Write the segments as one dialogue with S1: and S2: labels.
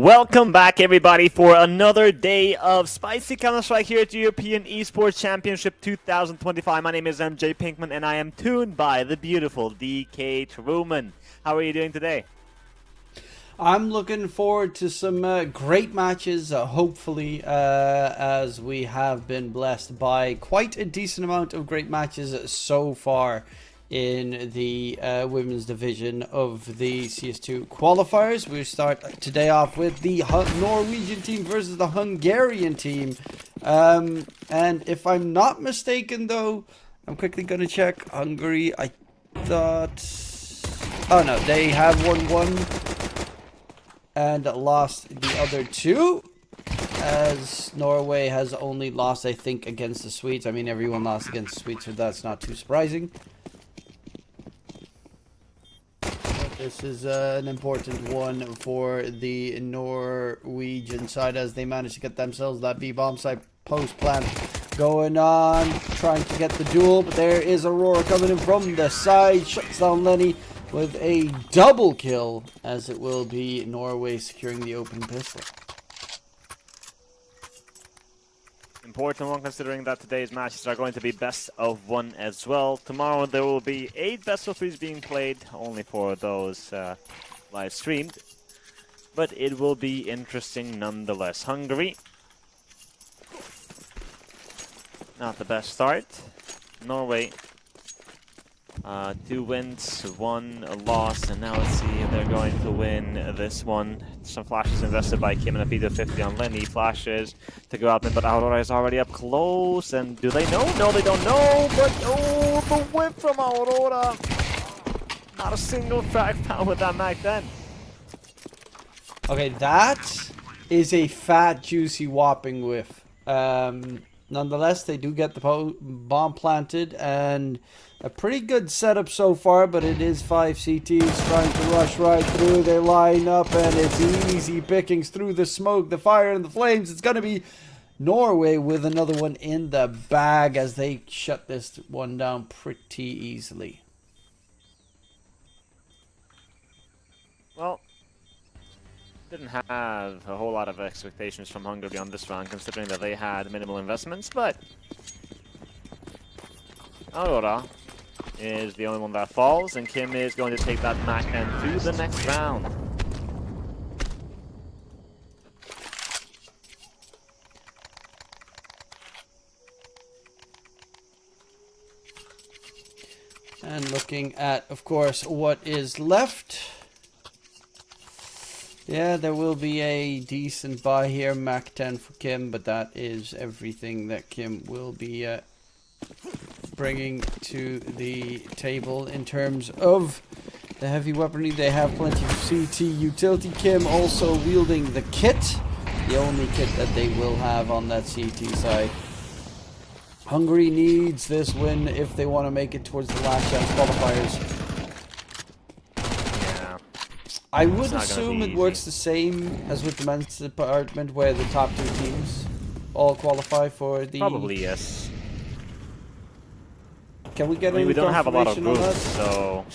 S1: Welcome back, everybody, for another day of spicy Counter-Strike here at the European Esports Championship 2025. My name is MJ Pinkman, and I am tuned by the beautiful DK Truman. How are you doing today?
S2: I'm looking forward to some great matches, hopefully, as we have been blessed by quite a decent amount of great matches so far in the women's division of the CS2 qualifiers. We start today off with the Norwegian team versus the Hungarian team. And if I'm not mistaken, though, I'm quickly going to check. Hungary, I thought... Oh, no, they have won one and lost the other two, as Norway has only lost, I think, against the Swedes. I mean, everyone lost against the Swedes, so that's not too surprising. But this is an important one for the Norwegian side, as they managed to get themselves that B-bomb side post plant going on, trying to get the duel, but there is Aurora coming in from the side, shuts down Lenny with a double kill, as it will be Norway securing the open pistol.
S1: Important one, considering that today's matches are going to be best of one as well. Tomorrow there will be 8 best of 3s being played, only for those live streamed. But it will be interesting nonetheless. Hungary, not the best start. Norway, 2 wins, 1 loss, and now let's see if they're going to win this one. Some flashes invested by Kim and a beat of 50 on Lenny. Flashes to go out, but Aurora is already up close. And do they know? No, they don't know. But oh, the whip from Aurora! Not a single frag found with that Mac 10.
S2: Okay, that is a fat, juicy, whopping whiff. Nonetheless, they do get the bomb planted, and a pretty good setup so far, but it is 5 CTs trying to rush right through. They line up, and it's easy pickings through the smoke, the fire, and the flames. It's going to be Norway with another one in the bag, as they shut this one down pretty easily.
S1: Well, didn't have a whole lot of expectations from Hungary on this round, considering that they had minimal investments, but Aurora is the only one that falls, and Kim is going to take that Mac and through the next round.
S2: And looking at, of course, what is left. Yeah, there will be a decent buy here, Mac 10 for Kim, but that is everything that Kim will be bringing to the table in terms of the heavy weaponry. They have plenty of CT utility. Kim also wielding the kit, the only kit that they will have on that CT side. Hungary needs this win if they want to make it towards the last chance qualifiers. I would assume it works the same as with the men's department, where the top 2 teams all qualify for the...
S1: Probably, yes.
S2: Can we get any
S1: we don't have a lot of
S2: confirmation
S1: groups, so...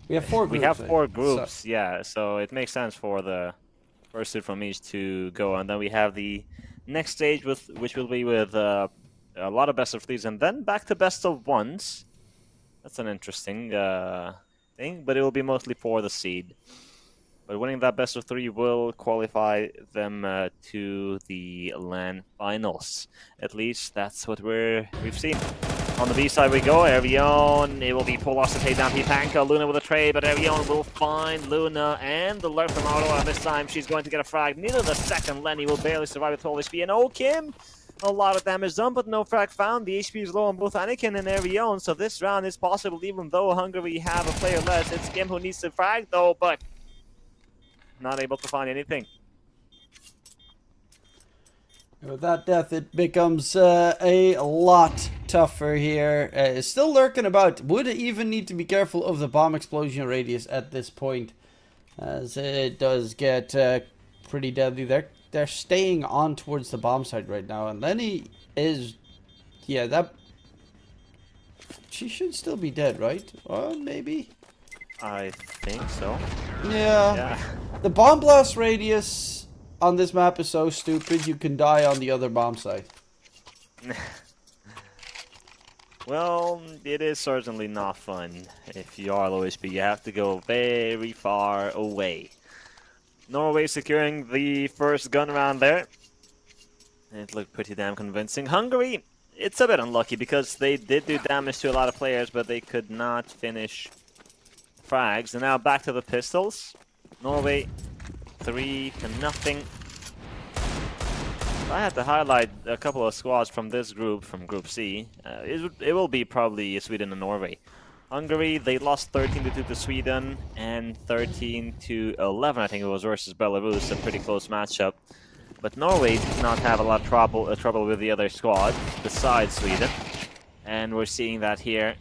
S2: We have 4 groups.
S1: We have 4 groups, so... yeah, so it makes sense for the first 2 from each to go, and then we have the next stage, which will be with a lot of best of 3s, and then back to best of 1s. That's an interesting thing, but it will be mostly for the seed. But winning that best of 3 will qualify them to the LAN finals. At least that's what we've seen. On the B side we go, Evion, it will be full loss to take down Pipanka, Luna with a trade, but Evion will find Luna and the lurk from Aurora. This time she's going to get a frag. Neither the second Lenny will barely survive with 12 HP, and oh, Kim! A lot of damage done, but no frag found. The HP is low on both Anakin and Evion, so this round is possible even though Hungary have a player less. It's Kim who needs to frag though, but not able to find anything.
S2: With that death, it becomes a lot tougher here. Still lurking about. Would even need to be careful of the bomb explosion radius at this point, as it does get pretty deadly. They're staying on towards the bomb site right now, and Lenny is, yeah, that she should still be dead, right? Or maybe
S1: I think so.
S2: Yeah. The bomb blast radius on this map is so stupid, you can die on the other bomb site.
S1: Well, it is certainly not fun. If you are low HP, you have to go very far away. Norway securing the first gun round there. It looked pretty damn convincing. Hungary, it's a bit unlucky because they did do damage to a lot of players, but they could not finish frags. And now back to the pistols. Norway 3-0. I had to highlight a couple of squads from this group, from Group C. It will be probably Sweden and Norway. Hungary, they lost 13-2 to Sweden and 13-11, I think it was, versus Belarus, a pretty close matchup. But Norway did not have a lot of trouble with the other squad, besides Sweden. And we're seeing that here.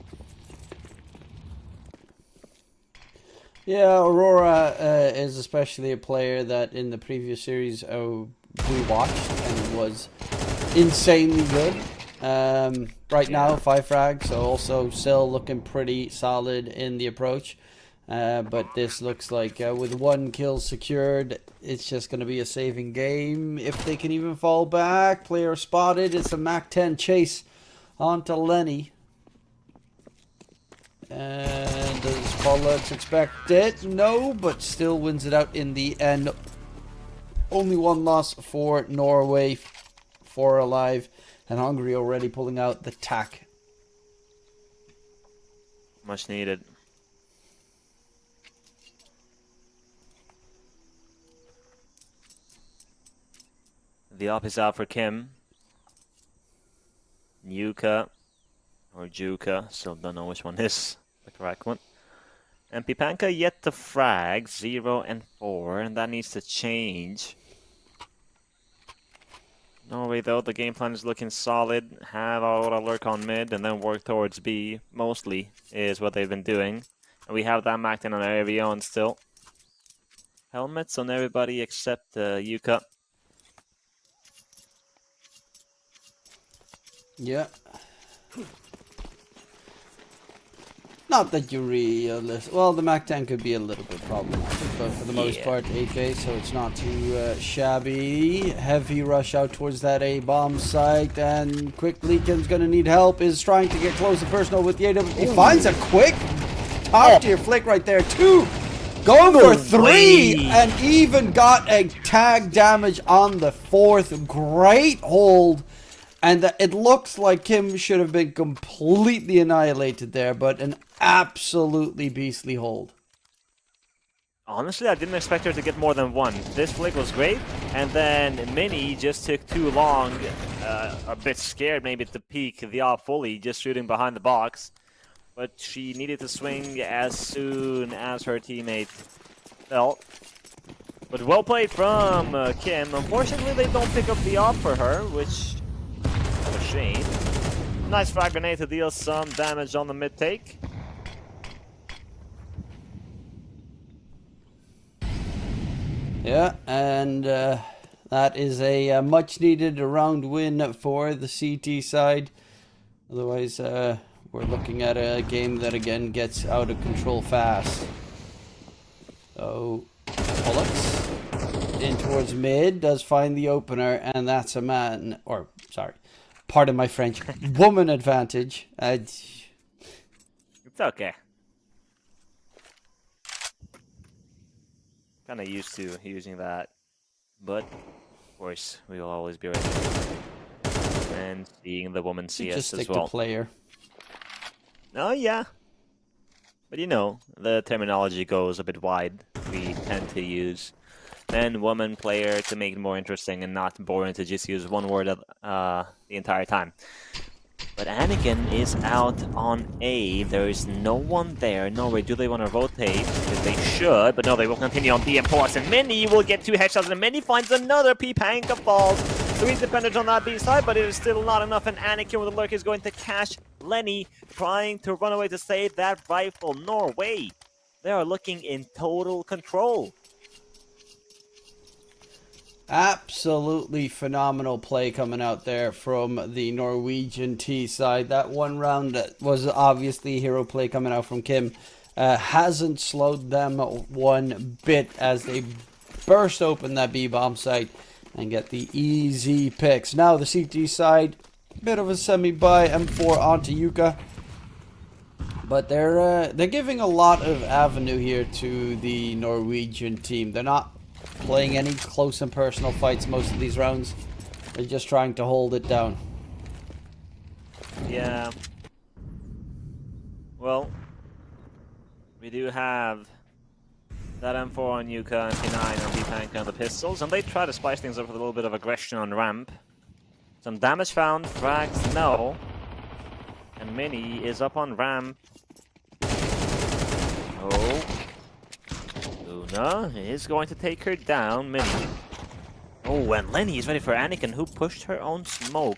S2: Yeah, Aurora is especially a player that in the previous series we watched and was insanely good. Right now, 5 frags, so also still looking pretty solid in the approach. But this looks like with 1 kill secured, it's just going to be a saving game. If they can even fall back, player spotted. It's a Mach 10 chase onto Lenny. And does Pollux expect it? No, but still wins it out in the end. Only 1 loss for Norway, 4 alive, and Hungary already pulling out the tack.
S1: Much needed. The op is out for Kim. Yuka or Juka, still don't know which one is the correct one. And Pipanka yet to frag, 0 and 4, and that needs to change. Norway, though, the game plan is looking solid. Have Aurora lurk on mid and then work towards B, mostly, is what they've been doing. And we have that Mach 10 on our Avion still. Helmets on everybody except Yuka.
S2: Yeah. Not that you realize. Well, the Mach 10 could be a little bit problematic, but for the most part, AK, so it's not too shabby. Heavy rush out towards that A bomb site, and quickly Kim's gonna need help. Is trying to get close to personal with the AW. He finds a quick top tier flick right there. 2, going for 3, and even got a tag damage on the 4th. Great hold. And it looks like Kim should have been completely annihilated there, but an absolutely beastly hold.
S1: Honestly, I didn't expect her to get more than 1. This flick was great, and then Mini just took too long, a bit scared maybe to peek the op fully, just shooting behind the box. But she needed to swing as soon as her teammate fell. But well played from Kim. Unfortunately, they don't pick up the op for her, which... a shame. Nice frag grenade to deal some damage on the mid take.
S2: Yeah, and that is a much needed round win for the CT side. Otherwise, we're looking at a game that again gets out of control fast. So, Pollux in towards mid, does find the opener, and that's a man, or sorry, pardon my French, woman advantage.
S1: It's okay. Kind of used to using that, but of course we will always be ready. And seeing the woman CS
S2: just
S1: as
S2: stick
S1: well.
S2: to player.
S1: Oh yeah, but you know the terminology goes a bit wide. We tend to use man, woman, player to make it more interesting and not boring to just use one word the entire time. But Anakin is out on A. There is no one there. Norway, do they want to rotate? Because they should, but no, they will continue on B and Pollux. And Mini will get 2 headshots, and Mini finds another Pipanka falls. 3 dependent on that B side, but it is still not enough. And Anakin with the lurk is going to catch Lenny, trying to run away to save that rifle. Norway, they are looking in total control.
S2: Absolutely phenomenal play coming out there from the Norwegian T side. That one round was obviously hero play coming out from Kim. hasn't slowed them one bit as they burst open that B-bomb site and get the easy picks. Now the CT side, bit of a semi-buy M4 onto Yuka. But they're giving a lot of avenue here to the Norwegian team. They're not playing any close and personal fights most of these rounds. They're just trying to hold it down.
S1: Yeah. Well, we do have that M4 on Yuka, MP9 on P-Tank on the pistols, and they try to spice things up with a little bit of aggression on ramp. Some damage found, frags no. And Mini is up on ramp. Oh. Luna is going to take her down, Mini. Oh, and Lenny is ready for Anakin, who pushed her own smoke.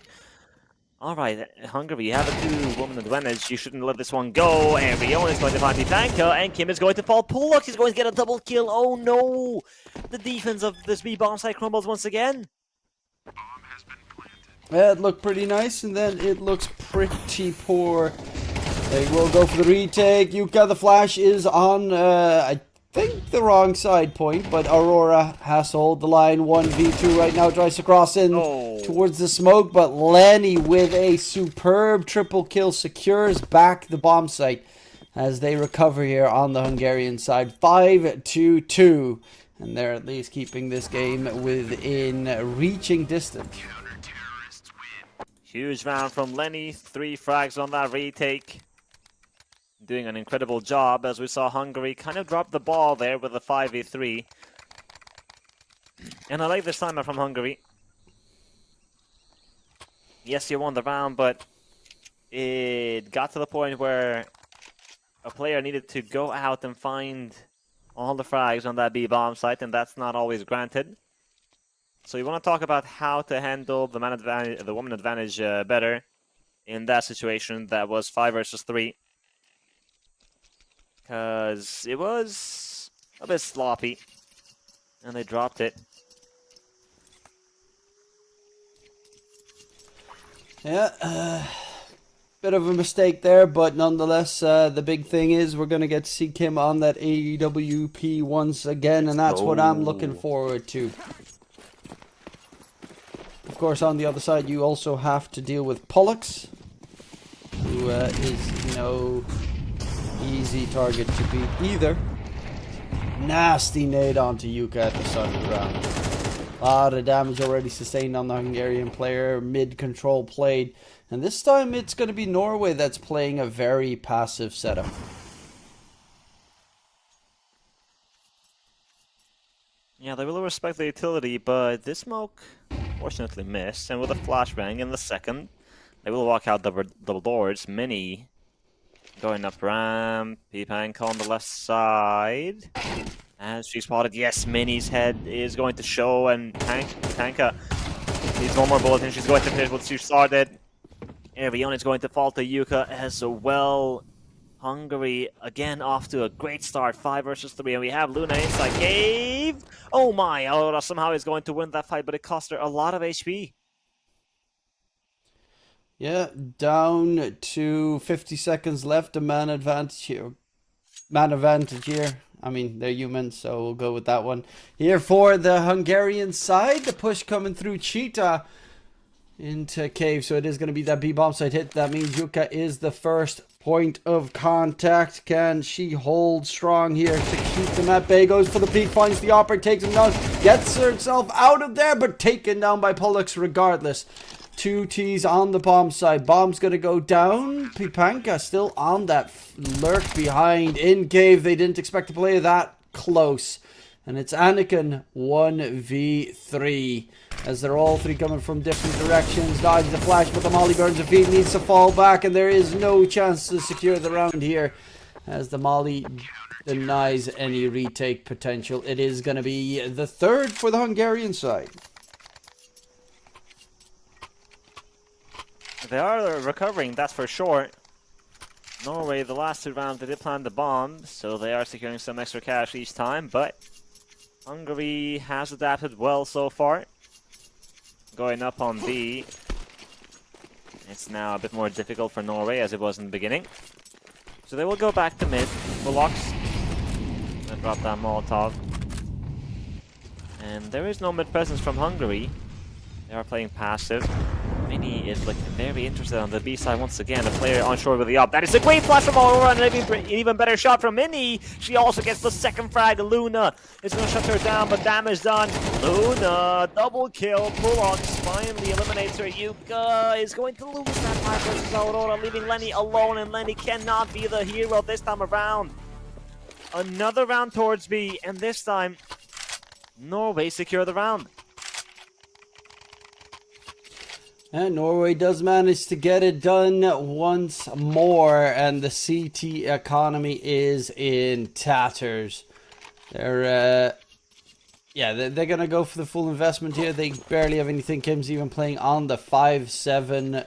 S1: Alright, Hungary, you have a two-woman advantage. You shouldn't let this one go. And Rion is going to find Pitanka, and Kim is going to fall. Pollock is going to get a double kill. Oh no! The defense of this B-bomb site crumbles once again.
S2: It looked pretty nice, and then it looks pretty poor. They will go for the retake. Yuka, the flash is on, I think, the wrong side point, but Aurora has to hold the line. 1v2 right now, tries to cross in towards the smoke, but Lenny with a superb triple kill secures back the bomb site as they recover here on the Hungarian side. 5-2, and they're at least keeping this game within reaching distance.
S1: Huge round from Lenny, 3 frags on that retake. Doing an incredible job, as we saw Hungary kind of drop the ball there with a 5v3. And I like this timer from Hungary. Yes, you won the round, but it got to the point where a player needed to go out and find all the frags on that B-bomb site, and that's not always granted. So you want to talk about how to handle the woman advantage better in that situation that was 5 versus 3. Because it was a bit sloppy, and they dropped it.
S2: Yeah, bit of a mistake there, but nonetheless, the big thing is we're going to get to see Kim on that AWP once again, and that's what I'm looking forward to. Of course, on the other side, you also have to deal with Pollux, who is no easy target to beat either. Nasty nade onto Yuka at the start of the round. A lot of damage already sustained on the Hungarian player. Mid-control played. And this time it's going to be Norway that's playing a very passive setup.
S1: Yeah, they will respect the utility, but this smoke fortunately missed. And with a flashbang in the second, they will walk out double doors. Mini going up ramp, P-Pank on the left side. As she spotted, yes, Mini's head is going to show, and Tanka needs one more bullet, and she's going to finish what she started. Erion is going to fall to Yuka as well. Hungary, again, off to a great start, 5 versus 3, and we have Luna inside cave. Oh my, Aurora somehow is going to win that fight, but it cost her a lot of HP.
S2: Yeah, down to 50 seconds left. A man advantage here. I mean, they're humans, so we'll go with that one. Here for the Hungarian side. The push coming through Cheetah into cave. So it is going to be that B-bomb site hit. That means Yuka is the first point of contact. Can she hold strong here to keep them at bay? Goes for the peak, finds the operator, takes him down. Gets herself out of there, but taken down by Pollux regardless. 2 T's on the bomb side. Bomb's going to go down. Pipanka still on that lurk behind in cave. They didn't expect to play that close. And it's Anakin 1v3. As they're all 3 coming from different directions. Dodge the flash, but the Molly burns a feet. Needs to fall back. And there is no chance to secure the round here. As the Molly denies any retake potential. It is going to be the third for the Hungarian side.
S1: They are recovering, that's for sure. Norway, the last 2 rounds, they did plant the bomb, so they are securing some extra cash each time, but Hungary has adapted well so far. Going up on B. It's now a bit more difficult for Norway, as it was in the beginning. So they will go back to mid, Bullocks. And drop that Molotov. And there is no mid presence from Hungary. They are playing passive. Mini is looking very interested on the B side once again. The player onshore with the up. That is a great flash from Aurora and an even better shot from Mini. She also gets the second frag. Luna is going to shut her down, but damage done. Luna, double kill. Bullocks finally eliminates her. Yuka is going to lose that fight versus Aurora, leaving Lenny alone, and Lenny cannot be the hero this time around. Another round towards B, and this time, Norway secure the round.
S2: And Norway does manage to get it done once more, and the CT economy is in tatters. They're gonna go for the full investment here. They barely have anything. Kim's even playing on the 5-7,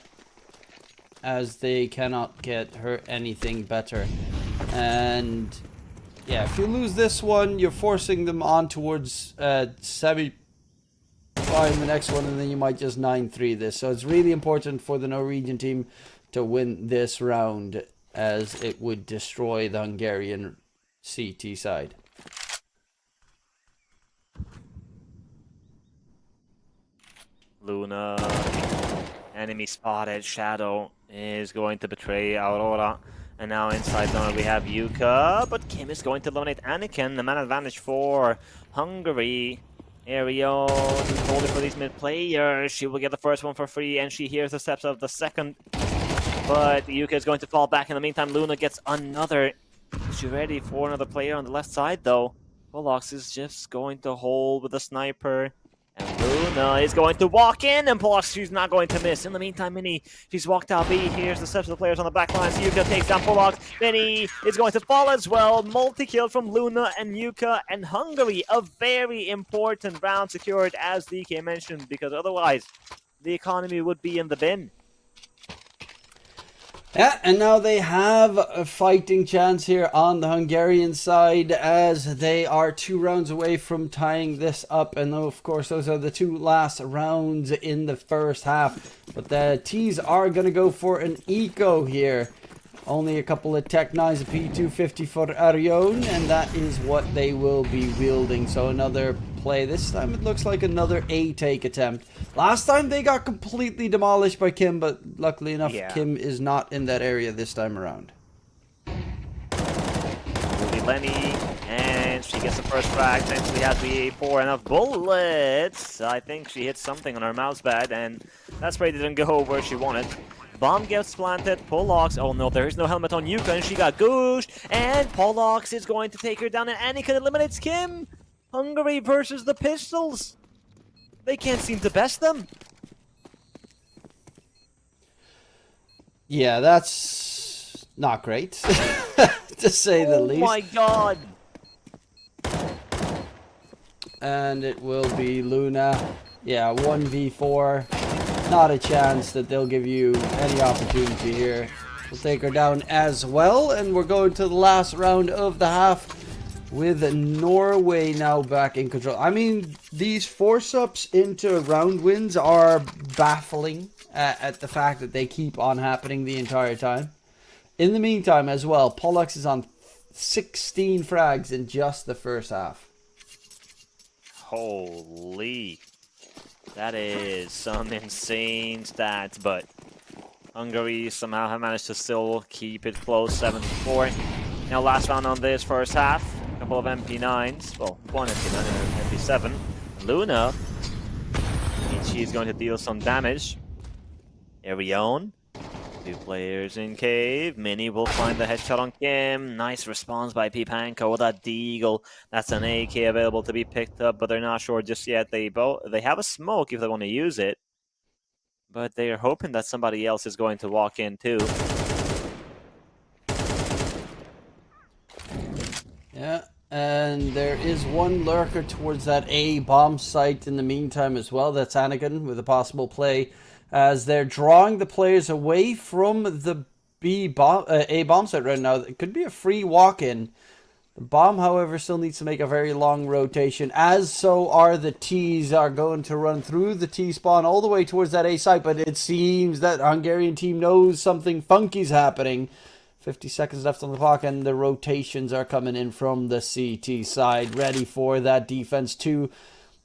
S2: as they cannot get her anything better. And yeah, if you lose this one, you're forcing them on towards semi. In the next one, and then you might just 9-3 this. So it's really important for the Norwegian team to win this round, as it would destroy the Hungarian CT side.
S1: Luna, enemy spotted. Shadow is going to betray Aurora. And now inside zone we have Yuka, but Kim is going to eliminate Anakin. The man advantage for Hungary. Ariel holding for these mid players. She will get the first one for free, and she hears the steps of the second. But Yuka is going to fall back. In the meantime, Luna gets another. Is she ready for another player on the left side, though? Bullocks is just going to hold with the sniper. And Luna is going to walk in, and Bullocks, she's not going to miss. In the meantime, Mini, she's walked out B. Here's the steps of the players on the back line. So Yuka takes down Bullocks. Mini is going to fall as well. Multi-kill from Luna and Yuka, and Hungary. A very important round secured, as DK mentioned, because otherwise the economy would be in the bin.
S2: Yeah, and now they have a fighting chance here on the Hungarian side, as they are 2 rounds away from tying this up. And of course, those are the 2 last rounds in the first half. But the T's are going to go for an eco here. Only a couple of Tech 9s, a P250 for Arion, and that is what they will be wielding. So another play. This time it looks like another A-take attempt. Last time they got completely demolished by Kim, but luckily enough, Kim is not in that area this time around.
S1: Will be Lenny, and she gets the first frag. Thankfully has the A4 enough bullets. I think she hit something on her mouse pad, and that spray didn't go where she wanted. Bomb gets planted. Bullocks. Oh no, there is no helmet on Yuka, and she got gooshed. And Bullocks is going to take her down, and Anakin eliminates Kim. Hungary versus the Pistols. They can't seem to best them.
S2: Yeah, that's not great, to say the least.
S1: Oh my god.
S2: And it will be Luna. Yeah, 1v4. Not a chance that they'll give you any opportunity here. We'll take her down as well, and we're going to the last round of the half, with Norway now back in control. I mean, these force-ups into round wins are baffling at the fact that they keep on happening the entire time. In the meantime as well, Pollux is on 16 frags in just the first half.
S1: Holy. That is some insane stats, but Hungary somehow have managed to still keep it close, 7-4. Now last round on this first half. Couple of MP9s, well, one MP9 and an MP7. Luna, she's going to deal some damage. Arion, 2 players in cave. Mini will find the headshot on Kim. Nice response by Pipanko with that Deagle. That's an AK available to be picked up, but they're not sure just yet. They have a smoke if they want to use it, but they are hoping that somebody else is going to walk in too.
S2: Yeah, and there is one lurker towards that A bomb site in the meantime as well. That's Anakin with a possible play, as they're drawing the players away from the A bomb site right now. It could be a free walk-in. The bomb, however, still needs to make a very long rotation, as so are the T's are going to run through the T spawn all the way towards that A site, but it seems that Hungarian team knows something funky's happening. 50 seconds left on the clock, and the rotations are coming in from the CT side, ready for that defense. 2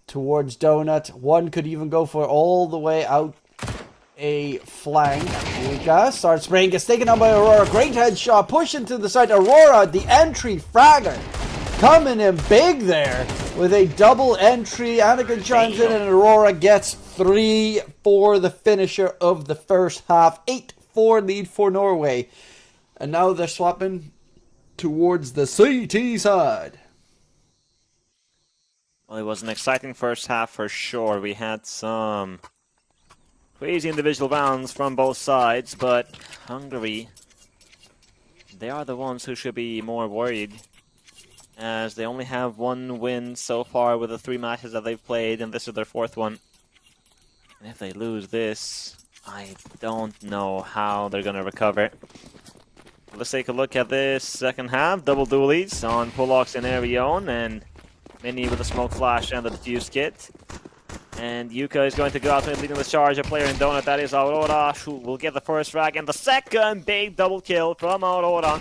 S2: towards Donut. 1 could even go for all the way out a flank. Yuka starts spraying, gets taken out by Aurora. Great headshot, push into the side. Aurora, the entry fragger, coming in big there with a double entry. Anakin chimes in, and Aurora gets 3 for the finisher of the first half. 8-4 lead for Norway. And now they're swapping towards the CT side.
S1: Well, it was an exciting first half for sure. We had some crazy individual rounds from both sides, but Hungary, they are the ones who should be more worried, as they only have 1 win so far with the 3 matches that they've played, and this is their 4th one. And if they lose this, I don't know how they're going to recover. Let's take a look at this second half. Double dualies on Pulox and Arion, and Mini with a smoke flash and the diffuse kit. And Yuka is going to go out and leading the charge. A player in Donut, that is Aurora, who will get the first frag. And the second big double kill from Aurora.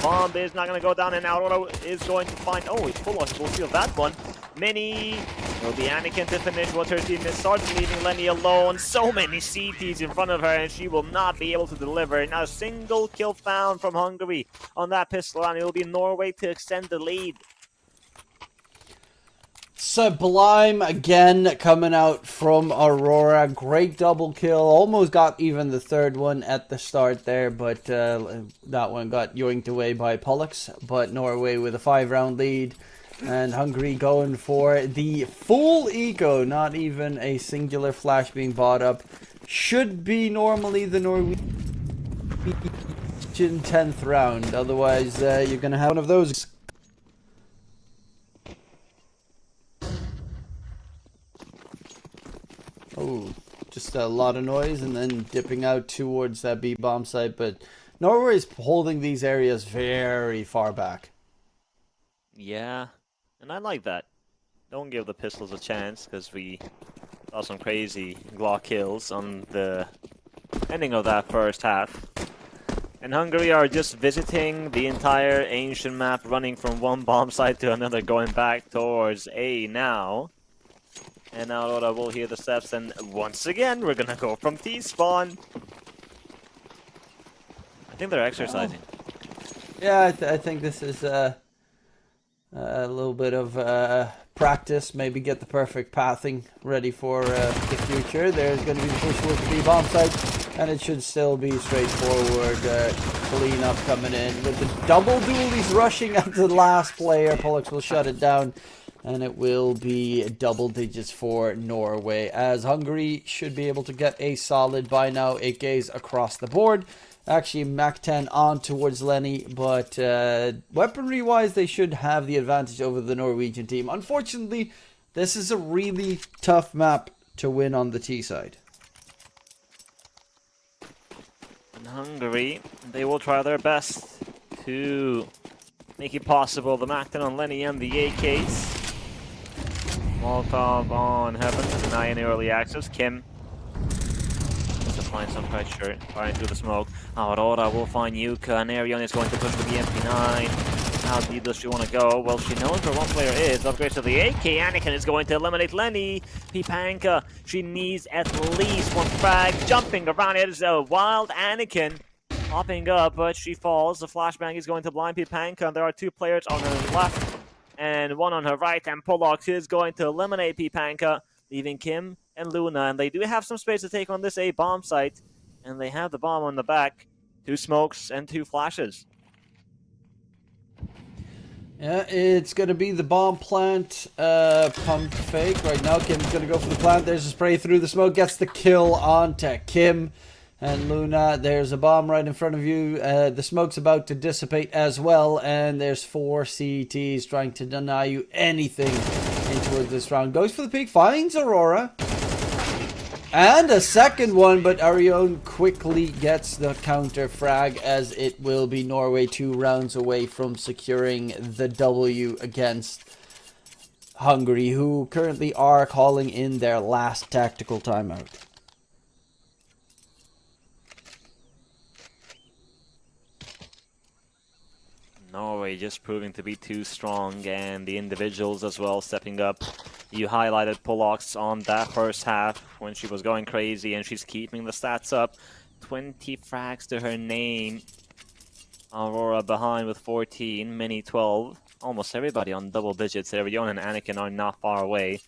S1: Bomb is not going to go down, and Aurora is going to find... Oh, it's Pulox will steal that one. Mini will be Anakin to finish what her team is. Starts leaving Lenny alone. So many CTs in front of her, and she will not be able to deliver. Not a single kill found from Hungary on that pistol, and it will be Norway to extend the lead.
S2: Sublime again coming out from Aurora. Great double kill. Almost got even the 3rd one at the start there, but that one got yoinked away by Pollux. But Norway with a 5-round lead, and Hungary going for the full eco. Not even a singular flash being bought up. Should be normally the Norwegian 10th round. Otherwise, you're going to have one of those. Oh, just a lot of noise, and then dipping out towards that B bomb site. But Norway is holding these areas very far back.
S1: Yeah, and I like that. Don't give the pistols a chance, because we saw some crazy Glock kills on the ending of that first half. And Hungary are just visiting the entire ancient map, running from one bomb site to another, going back towards A now. And now Aurora will hear the steps, and once again, we're gonna go from T-spawn. I think they're exercising.
S2: Yeah, I think this is a little bit of practice. Maybe get the perfect pathing ready for the future. There's going to be the push towards the B-bomb site, and it should still be straightforward cleanup coming in. With the double dualies rushing at the last player, Pollux will shut it down. And it will be double digits for Norway, as Hungary should be able to get a solid by now 8 gaze across the board. Actually, Mach 10 on towards Lenny, but weaponry-wise, they should have the advantage over the Norwegian team. Unfortunately, this is a really tough map to win on the T side.
S1: And Hungary, they will try their best to make it possible. The Mach 10 on Lenny and the AKs. Molotov on Heaven to deny any early access. Kim just applying some pressure, firing through the smoke. Aurora will find Yuka, and Arion is going to push with the MP9. How deep does she want to go? Well, she knows where one player is. Upgrades to the AK. Anakin is going to eliminate Lenny. Pipanka, she needs at least 1 frag. Jumping around, it is a wild Anakin. Hopping up, but she falls. The flashbang is going to blind Pipanka, and there are 2 players on her left and 1 on her right, and Pulox is going to eliminate Pipanka, leaving Kim and Luna, and they do have some space to take on this A bomb site, and they have the bomb on the back. 2 smokes and 2 flashes.
S2: Yeah, it's going to be the bomb plant pump fake right now. Kim's going to go for the plant. There's a spray through the smoke, gets the kill onto Kim. And Luna, there's a bomb right in front of you. The smoke's about to dissipate as well. And there's 4 CTs trying to deny you anything into this round. Goes for the peek, finds Aurora. And a second one, but Arion quickly gets the counter frag, as it will be Norway 2 rounds away from securing the W against Hungary, who currently are calling in their last tactical timeout.
S1: Norway just proving to be too strong, and the individuals as well stepping up. You highlighted Pollock's on that first half when she was going crazy, and she's keeping the stats up. 20 frags to her name. Aurora behind with 14, Mini 12. Almost everybody on double digits there. Yon and Anakin are not far away.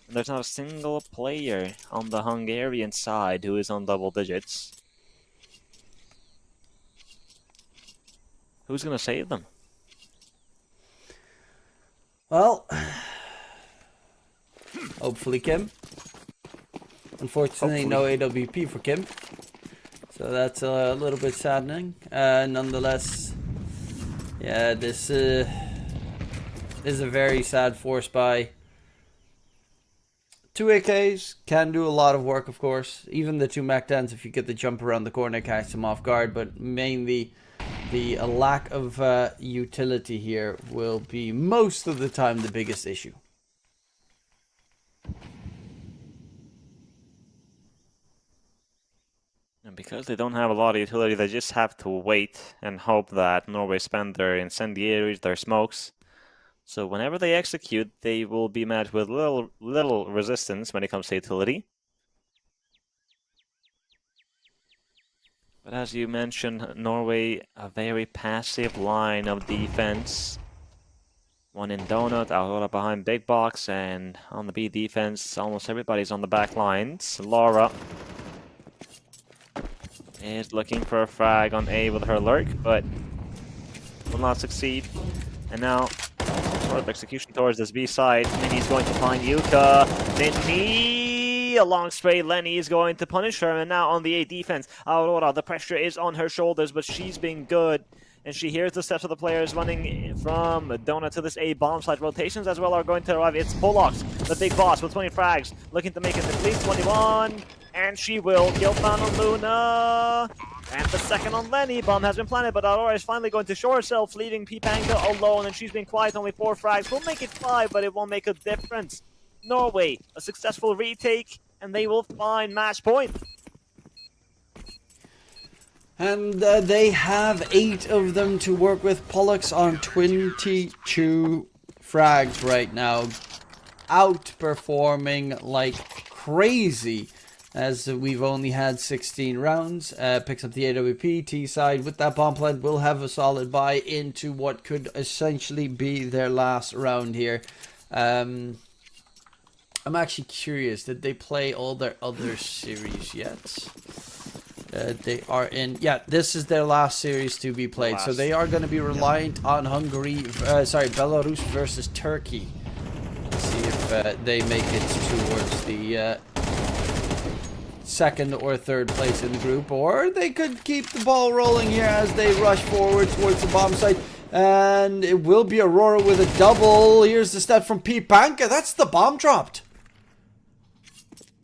S1: And there's not a single player on the Hungarian side who is on double digits. Who's going to save them?
S2: Well, hopefully Kim. Unfortunately, no AWP for Kim. So that's a little bit saddening. Nonetheless, yeah, this is a very sad force buy. 2 AKs can do a lot of work, of course. Even the 2 Mac-10s, if you get the jump around the corner, catch them off guard. But mainly, the lack of utility here will be most of the time the biggest issue.
S1: And because they don't have a lot of utility, they just have to wait and hope that Norway spend their incendiaries, their smokes. So whenever they execute, they will be met with little resistance when it comes to utility. But as you mentioned, Norway, a very passive line of defense. One in Donut, Aurora behind Big Box, and on the B defense, almost everybody's on the back lines. Laura is looking for a frag on A with her lurk, but will not succeed. And now, sort of execution towards this B side. Lenny's going to find Yuka. Lenny, a long spray. Lenny is going to punish her. And now on the A defense, Aurora, the pressure is on her shoulders, but she's been good. And she hears the steps of the players running from Donut to this A bomb site. Rotations as well are going to arrive. It's Pollock's, the big boss with 20 frags, looking to make it at least 21. And she will kill down on Luna. And the second on Lenny. Bomb has been planted, but Aurora is finally going to show herself, leaving Pipanga alone. And she's been quiet, only 4 frags. We'll make it 5, but it won't make a difference. Norway, a successful retake, and they will find match point.
S2: And they have 8 of them to work with. Pollux on 22 frags right now. Outperforming like crazy, as we've only had 16 rounds. Picks up the AWP. T side with that bomb plant will have a solid buy into what could essentially be their last round here. I'm actually curious, did they play all their other series yet? They are in, yeah, this is their last series to be played. So they are going to be reliant on Belarus versus Turkey. Let's see if they make it towards the second or third place in the group. Or they could keep the ball rolling here as they rush forward towards the bomb site. And it will be Aurora with a double. Here's the step from Pipanka. That's the bomb dropped.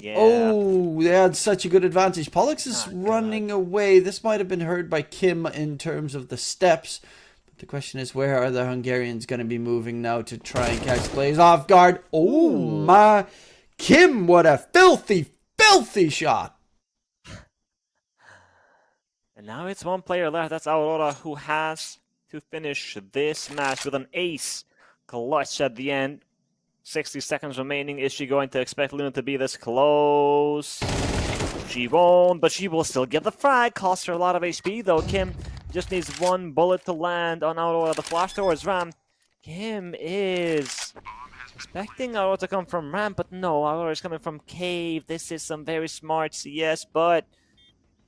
S1: Yeah.
S2: Oh, they had such a good advantage. Pollux is running away. This might have been heard by Kim in terms of the steps. But the question is, where are the Hungarians going to be moving now to try and catch plays off guard? Oh, my. Kim, what a filthy, filthy shot.
S1: And now it's one player left. That's Aurora, who has to finish this match with an ace clutch at the end. 60 seconds remaining. Is she going to expect Luna to be this close? She won't, but she will still get the frag. Costs her a lot of HP, though. Kim just needs one bullet to land on Aurora. The flash towards ramp. Kim is expecting Aurora to come from ramp, but no, Aurora is coming from cave. This is some very smart CS, but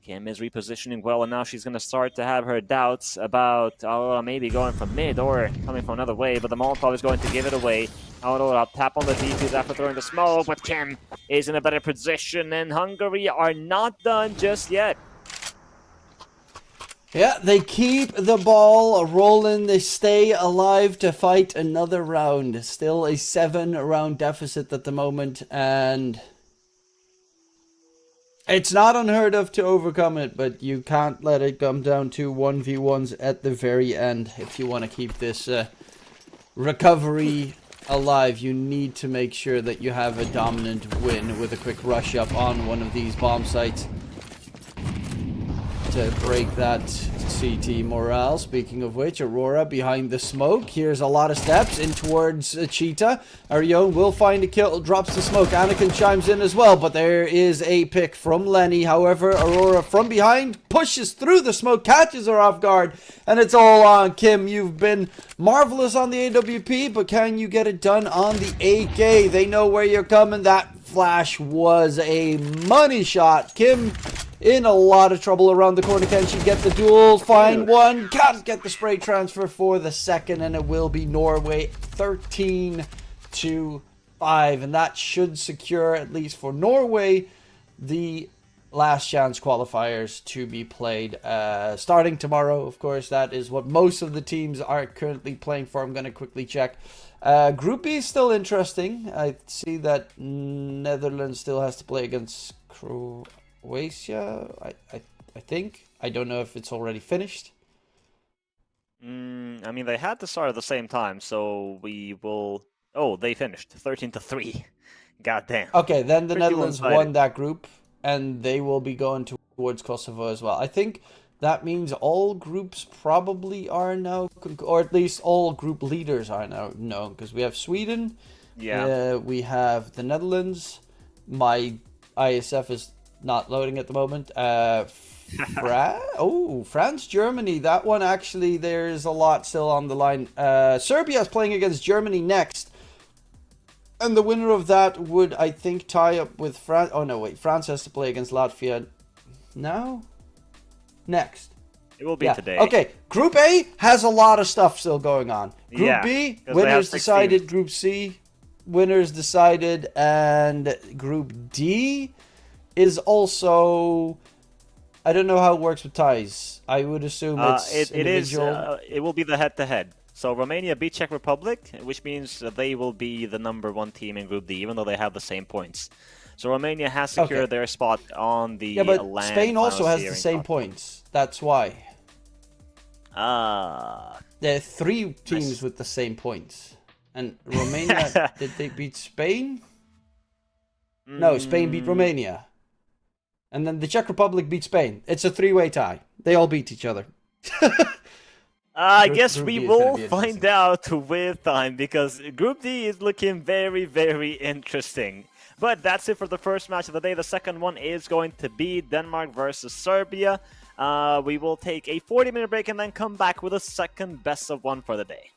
S1: Kim is repositioning well, and now she's going to start to have her doubts about Aurora maybe going from mid or coming from another way, but the Molotov is going to give it away. Aurora tap on the defuse after throwing the smoke, but Kim is in a better position, and Hungary are not done just yet.
S2: Yeah, they keep the ball rolling. They stay alive to fight another round. Still a 7-round deficit at the moment, and it's not unheard of to overcome it, but you can't let it come down to 1v1s at the very end. If you want to keep this recovery alive, you need to make sure that you have a dominant win with a quick rush up on one of these bomb sites to break that CT morale. Speaking of which, Aurora behind the smoke. Here's a lot of steps in towards Cheetah. Arione will find a kill, drops the smoke. Anakin chimes in as well, but there is a pick from Lenny. However, Aurora from behind pushes through the smoke, catches her off guard, and it's all on Kim. You've been marvelous on the AWP, but can you get it done on the AK? They know where you're coming. That flash was a money shot. Kim in a lot of trouble around the corner. Can she get the duel? Find one. Can't get the spray transfer for the second, and it will be Norway 13-5. And that should secure, at least for Norway, the last chance qualifiers to be played starting tomorrow. Of course, that is what most of the teams are currently playing for. I'm going to quickly check. Group B is still interesting. I see that Netherlands still has to play against Croatia, I think. I don't know if it's already finished.
S1: I mean, they had to start at the same time, so we will... Oh, they finished 13-3. God damn.
S2: Okay, then the
S1: Pretty
S2: Netherlands won that group, and they will be going towards Kosovo as well. I think that means all groups probably are now, or at least all group leaders are now known, because we have Sweden, we have the Netherlands, my IESF is not loading at the moment, France, Germany, that one actually, there's a lot still on the line. Serbia is playing against Germany next. And the winner of that would, I think, tie up with France. Oh, no, wait. France has to play against Latvia now? Next.
S1: It will be today.
S2: Okay. Group A has a lot of stuff still going on. Group B, winners decided. Group C, winners decided. And Group D is also... I don't know how it works with ties. I would assume it's individual.
S1: It will be the head-to-head. So Romania beat Czech Republic, which means they will be the #1 team in Group D, even though they have the same points. So Romania has secured their spot on the
S2: but Spain also has the same points. That's why. There are 3 teams with the same points. And Romania, did they beat Spain? No, Spain beat Romania. And then the Czech Republic beat Spain. It's a 3-way tie. They all beat each other.
S1: I guess we will find out with time, because Group D is looking very, very interesting. But that's it for the first match of the day. The second one is going to be Denmark versus Serbia. We will take a 40-minute break and then come back with a second best of 1 for the day.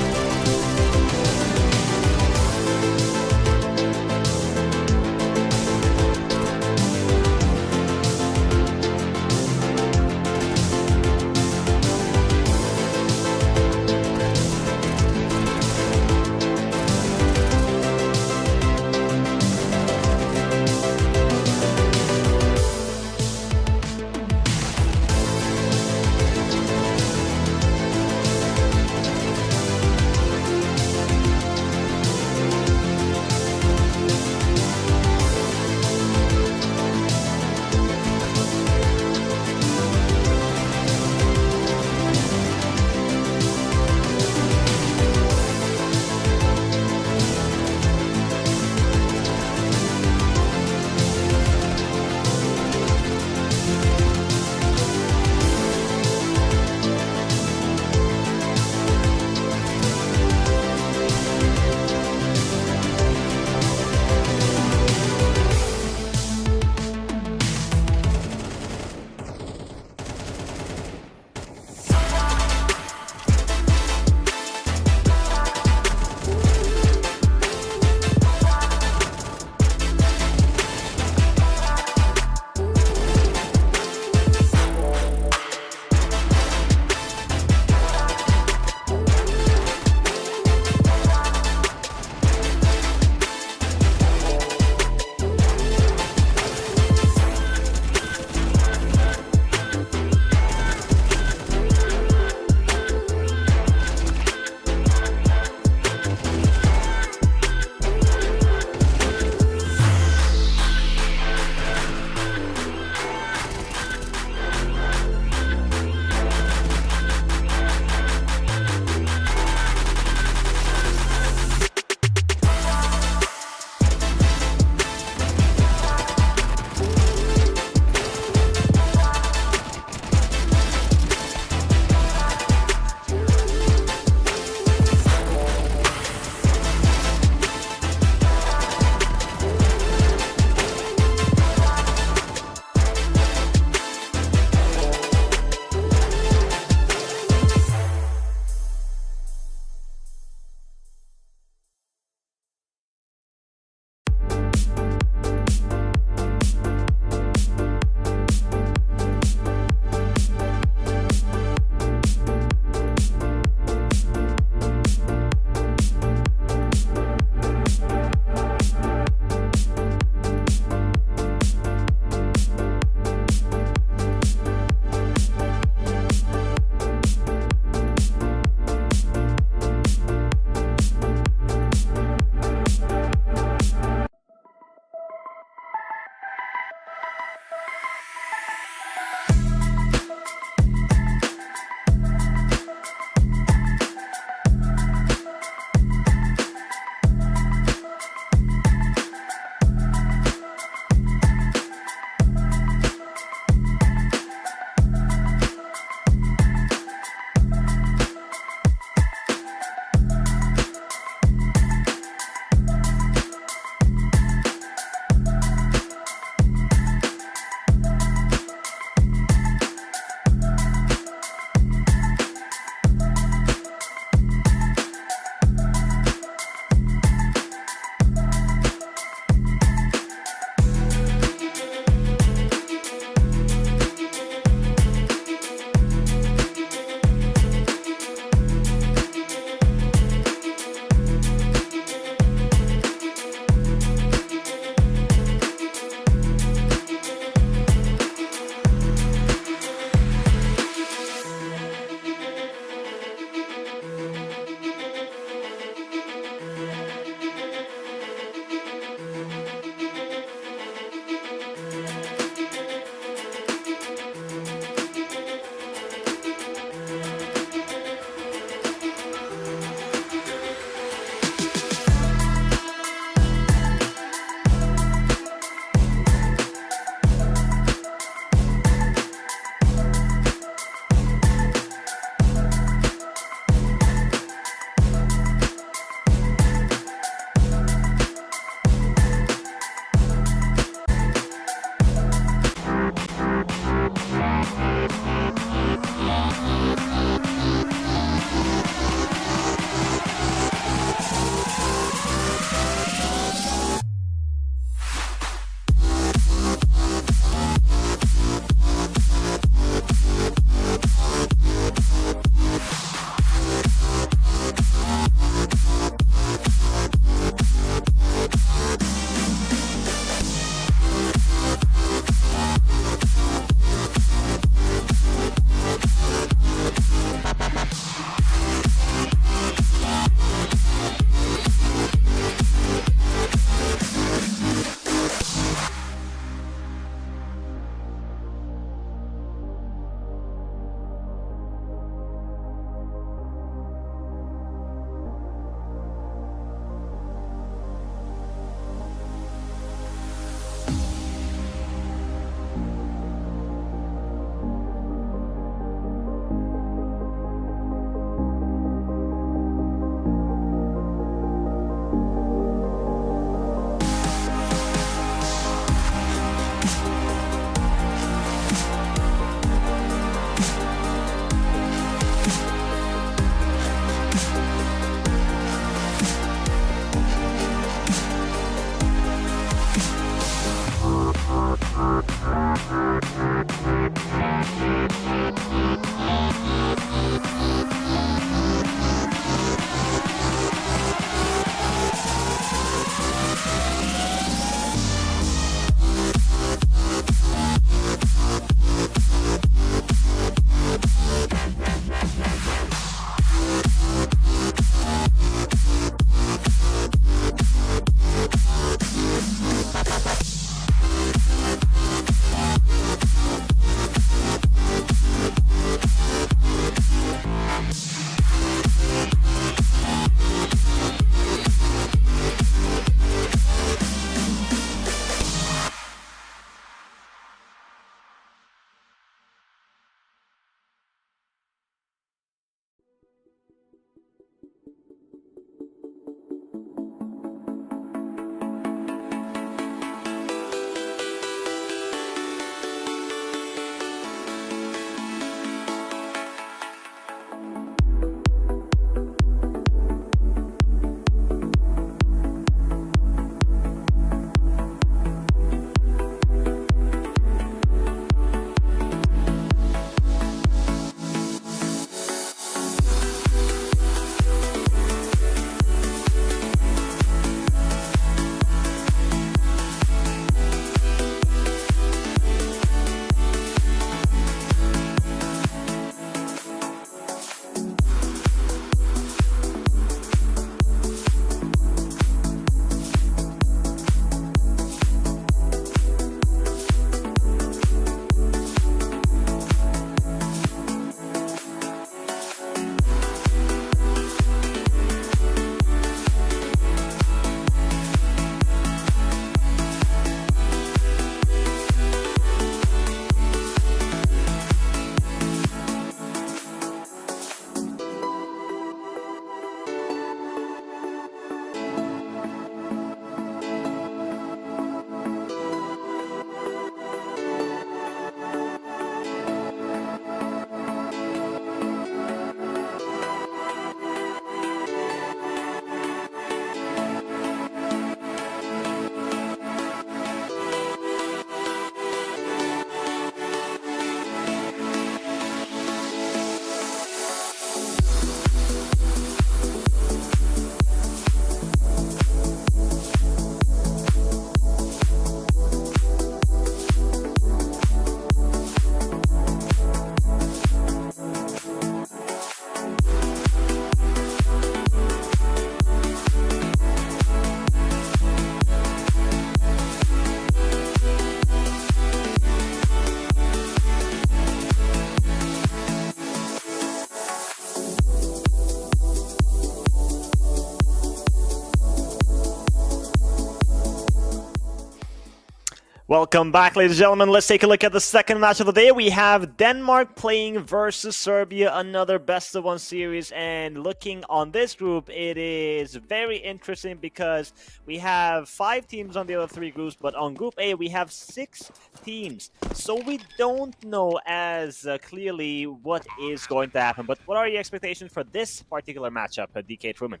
S1: Welcome back, ladies and gentlemen. Let's take a look at the second match of the day. We have Denmark playing versus Serbia, another best-of-1 series. And looking on this group, it is very interesting because we have 5 teams on the other 3 groups, but on Group A, we have 6 teams. So we don't know as clearly what is going to happen. But what are your expectations for this particular matchup, DK Truman?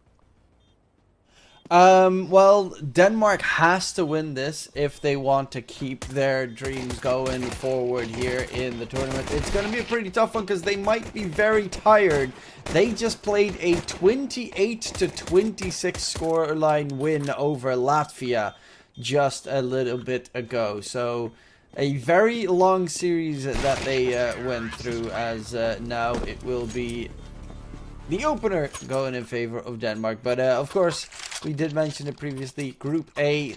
S2: Well, Denmark has to win this if they want to keep their dreams going forward here in the tournament. It's going to be a pretty tough one because they might be very tired. They just played a 28-26 scoreline win over Latvia just a little bit ago. So a very long series that they went through, as now it will be the opener going in favor of Denmark. But of course, we did mention it previously, Group A,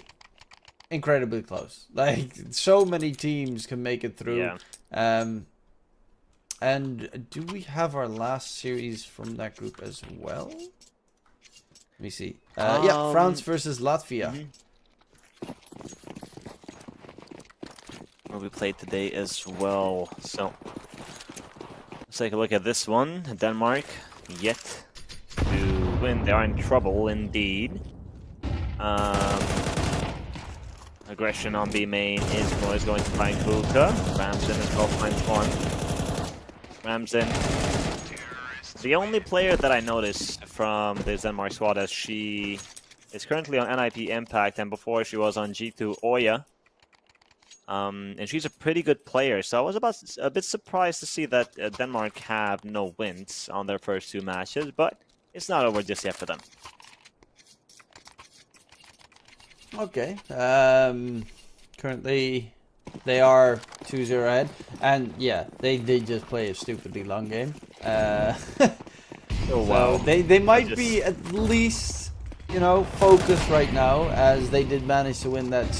S2: incredibly close. Like, so many teams can make it through.
S1: Yeah.
S2: And do we have our last series from that group as well? Let me see. Yeah, France versus Latvia.
S1: Well, we played today as well. So let's take a look at this one. Denmark yet to win. They are in trouble indeed. Aggression on B main. Ismo is going to find Kuka. Ramsden is both finds one. Ramsden. The only player that I noticed from the Denmark squad is she is currently on NIP Impact, and before she was on G2 Oya. And she's a pretty good player, so I was a bit surprised to see that Denmark have no wins on their first 2 matches, but it's not over just yet for them.
S2: Okay. Currently, they are 2-0 ahead, and yeah, they did just play a stupidly long game.
S1: Oh wow!
S2: So they might be at least, you know, focused right now, as they did manage to win that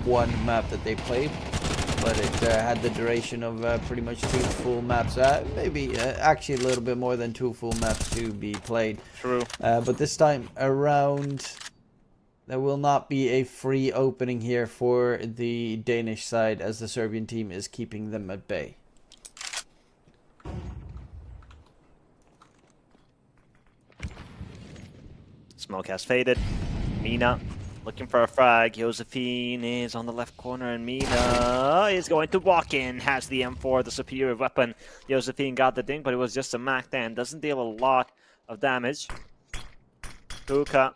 S2: one map that they played, but it had the duration of pretty much 2 full maps. Maybe actually a little bit more than 2 full maps to be played.
S1: True.
S2: But this time around, there will not be a free opening here for the Danish side, as the Serbian team is keeping them at bay.
S1: Smoke has faded. Mina looking for a frag. Josephine is on the left corner, and Mina is going to walk in. Has the M4, the superior weapon. Josephine got the ding, but it was just a Mac 10. Doesn't deal a lot of damage. Kuka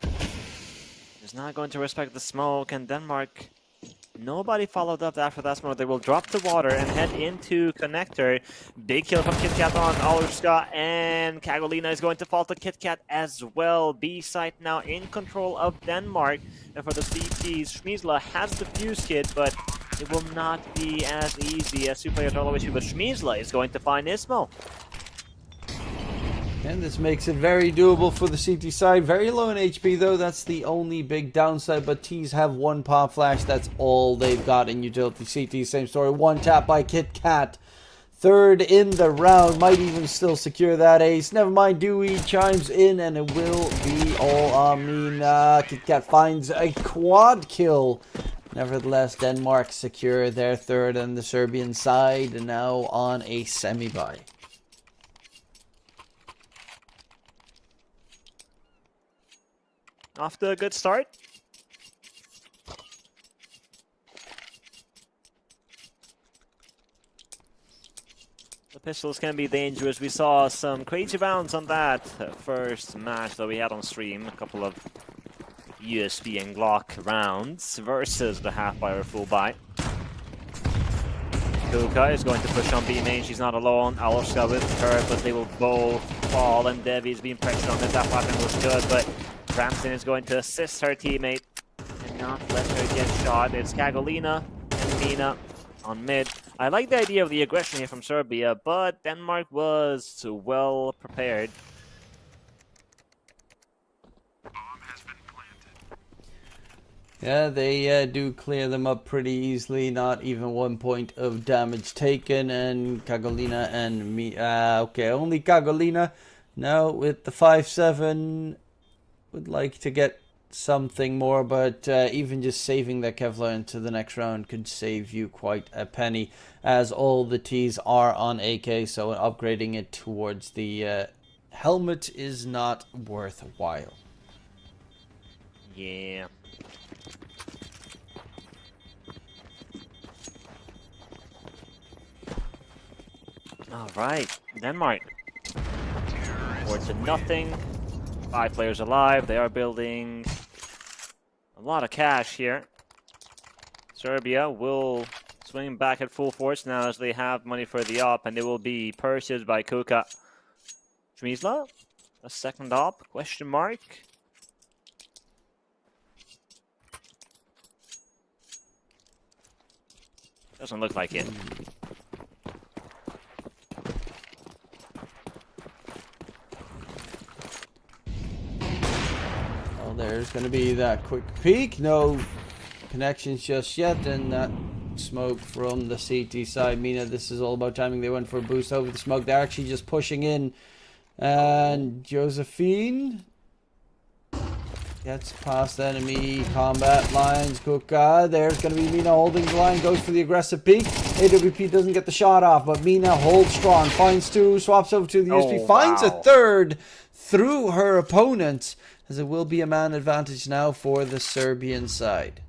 S1: is not going to respect the smoke, and Denmark, nobody followed up after that smoke. They will drop the water and head into connector. Big kill from KitKat on Alushka, and Kagolina is going to fall to KitKat as well. B site now in control of Denmark, and for the CTs, Schmiesla has the fuse kit, but it will not be as easy as 2 players all the way through. But Schmiesla is going to find Ismo.
S2: And this makes it very doable for the CT side. Very low in HP though, that's the only big downside. But T's have 1 pop flash, that's all they've got in utility. CT, same story. 1 tap by KitKat. 3rd in the round, might even still secure that ace. Never mind, Dewey chimes in, and it will be all on Mina. KitKat finds a quad kill. Nevertheless, Denmark secure their 3rd on the Serbian side, and now on a semi-bye.
S1: Off to a good start. The pistols can be dangerous. We saw some crazy rounds on that first match that we had on stream. A couple of USP and Glock rounds versus the half-buy or full-buy. Kuka is going to push on B main. She's not alone. Alushka with her, but they will both fall. And Devi's being pressured on it. That weapon was good, but Ramsden is going to assist her teammate and not let her get shot. It's Kagolina and Mina on mid. I like the idea of the aggression here from Serbia, but Denmark was well prepared.
S2: Yeah, they do clear them up pretty easily. Not even 1 point of damage taken. And Kagolina and me. Okay, only Kagolina now with the 5-7. Would like to get something more, but even just saving that Kevlar into the next round could save you quite a penny, as all the T's are on AK, so upgrading it towards the helmet is not worthwhile.
S1: Yeah. Alright, Denmark. 4-0. 5 players alive. They are building a lot of cash here. Serbia will swing back at full force now as they have money for the op, and they will be purchased by Kuka. Schmiesla, a second op, question mark. Doesn't look like it.
S2: Well, there's going to be that quick peek. No connections just yet, and that smoke from the CT side. Mina, this is all about timing. They went for a boost over the smoke. They're actually just pushing in. And Josephine gets past enemy combat lines. Kuka, there's going to be Mina holding the line, goes for the aggressive peek. AWP doesn't get the shot off, but Mina holds strong, finds two, swaps over to the USP, finds a third through her opponent, as it will be a man advantage now for the Serbian side.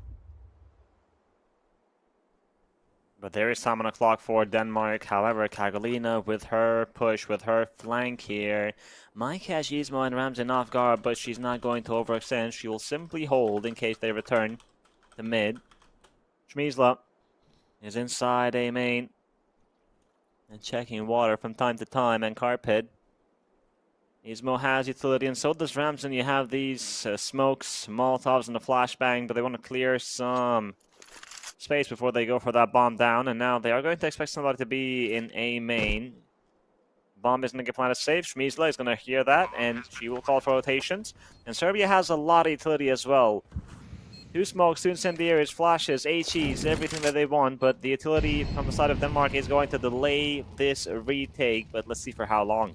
S1: But there is time on the clock for Denmark. However, Kagolina with her push, with her flank here, might catch Ismo and Ramsey off guard, but she's not going to overextend. She will simply hold in case they return to mid. Schmiesla is inside A main and checking water from time to time, and Carpet. Ismo has utility, and so does Ramsey. You have these smokes, Molotovs, and the flashbang, but they want to clear some space before they go for that bomb down, and now they are going to expect somebody to be in A main. Bomb isn't going to get planted safe. Schmiesla is going to hear that, and she will call for rotations. And Serbia has a lot of utility as well. 2 smokes, 2 incendiaries, flashes, HEs, everything that they want, but the utility from the side of Denmark is going to delay this retake, but let's see for how long.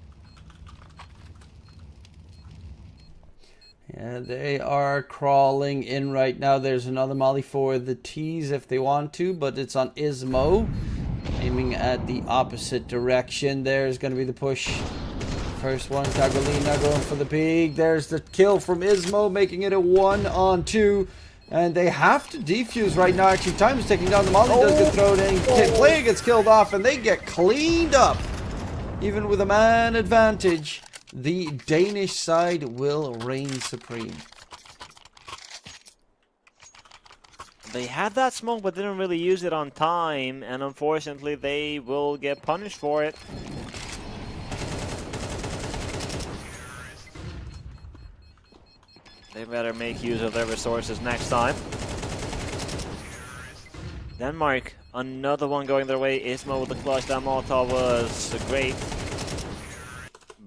S2: Yeah, they are crawling in right now. There's another molly for the T's if they want to, but it's on Ismo, aiming at the opposite direction. There's going to be the push. First one, Kagolina going for the peak. There's the kill from Ismo, making it a 1-on-2. And they have to defuse right now. Actually, time is ticking down. The molly does get thrown in. Player gets killed off, and they get cleaned up. Even with a man advantage, the Danish side will reign supreme.
S1: They had that smoke but didn't really use it on time, and unfortunately they will get punished for it. They better make use of their resources next time. Denmark, another one going their way. Ismo with the clutch. That Molotov was great.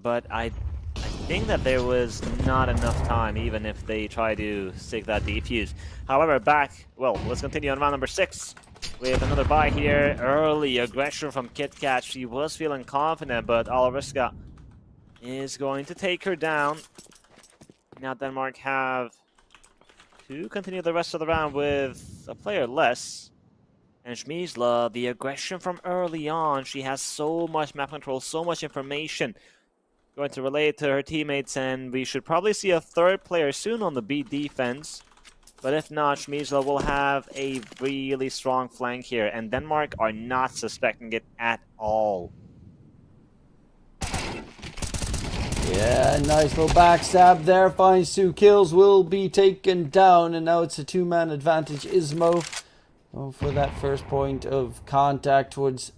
S1: But I think that there was not enough time, even if they try to stick that defuse. However, let's continue on round number 6 with another buy here. Early aggression from KitKat. She was feeling confident, but Alariska is going to take her down. Now Denmark have to continue the rest of the round with a player less. And Schmiesla, the aggression from early on, she has so much map control, so much information. Going to relay it to her teammates, and we should probably see a third player soon on the B defense. But if not, Schmiesla will have a really strong flank here, and Denmark are not suspecting it at all.
S2: Yeah, nice little backstab there. Finds 2 kills, will be taken down, and now it's a 2-man advantage. Ismo for that first point of contact towards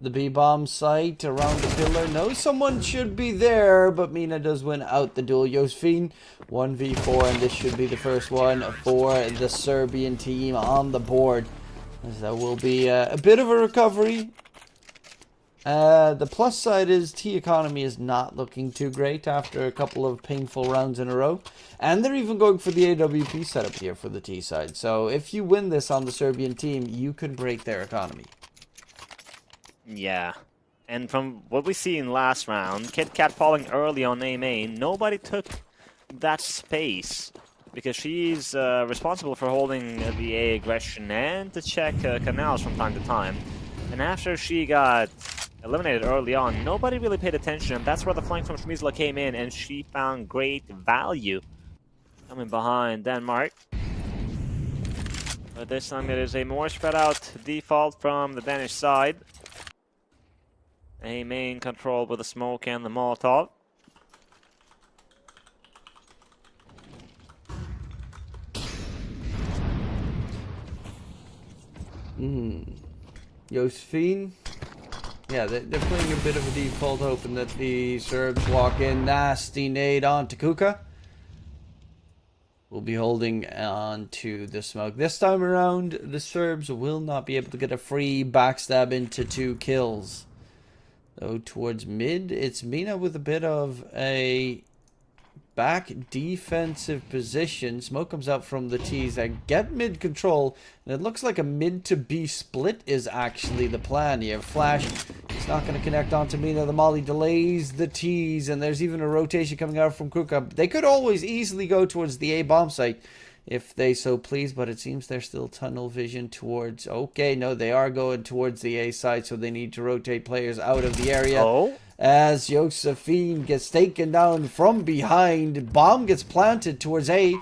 S2: the B-bomb site around the pillar. No, someone should be there, but Mina does win out the duel. Josephine, 1v4, and this should be the first one for the Serbian team on the board. As that will be a bit of a recovery. The plus side is T economy is not looking too great after a couple of painful rounds in a row. And they're even going for the AWP setup here for the T side. So if you win this on the Serbian team, you could break their economy.
S1: Yeah, and from what we see in last round, KitKat falling early on A main, nobody took that space because she's responsible for holding the A aggression and to check canals from time to time. And after she got eliminated early on, nobody really paid attention, and that's where the flank from Schmizla came in, and she found great value coming behind Denmark. But this time it is a more spread out default from the Danish side. A main control with the smoke and the Molotov.
S2: Josephine. Yeah, they're playing a bit of a default, hoping that the Serbs walk in. Nasty nade onto Kuka. We'll be holding on to the smoke. This time around, the Serbs will not be able to get a free backstab into 2 kills. Though towards mid, it's Mina with a bit of a back defensive position. Smoke comes out from the T's that get mid control, and it looks like a mid to B split is actually the plan here. Flash, it's not going to connect onto Mina. The molly delays the T's, and there's even a rotation coming out from Kuka. They could always easily go towards the A bomb site if they so please, but it seems they're still tunnel vision towards... Okay, no, they are going towards the A side, so they need to rotate players out of the area.
S1: Oh.
S2: As Josephine gets taken down from behind, bomb gets planted towards A,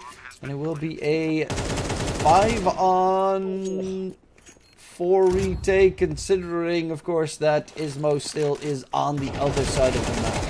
S2: and it will be a 5-on-4 retake, considering, of course, that Ismo still is on the other side of the map.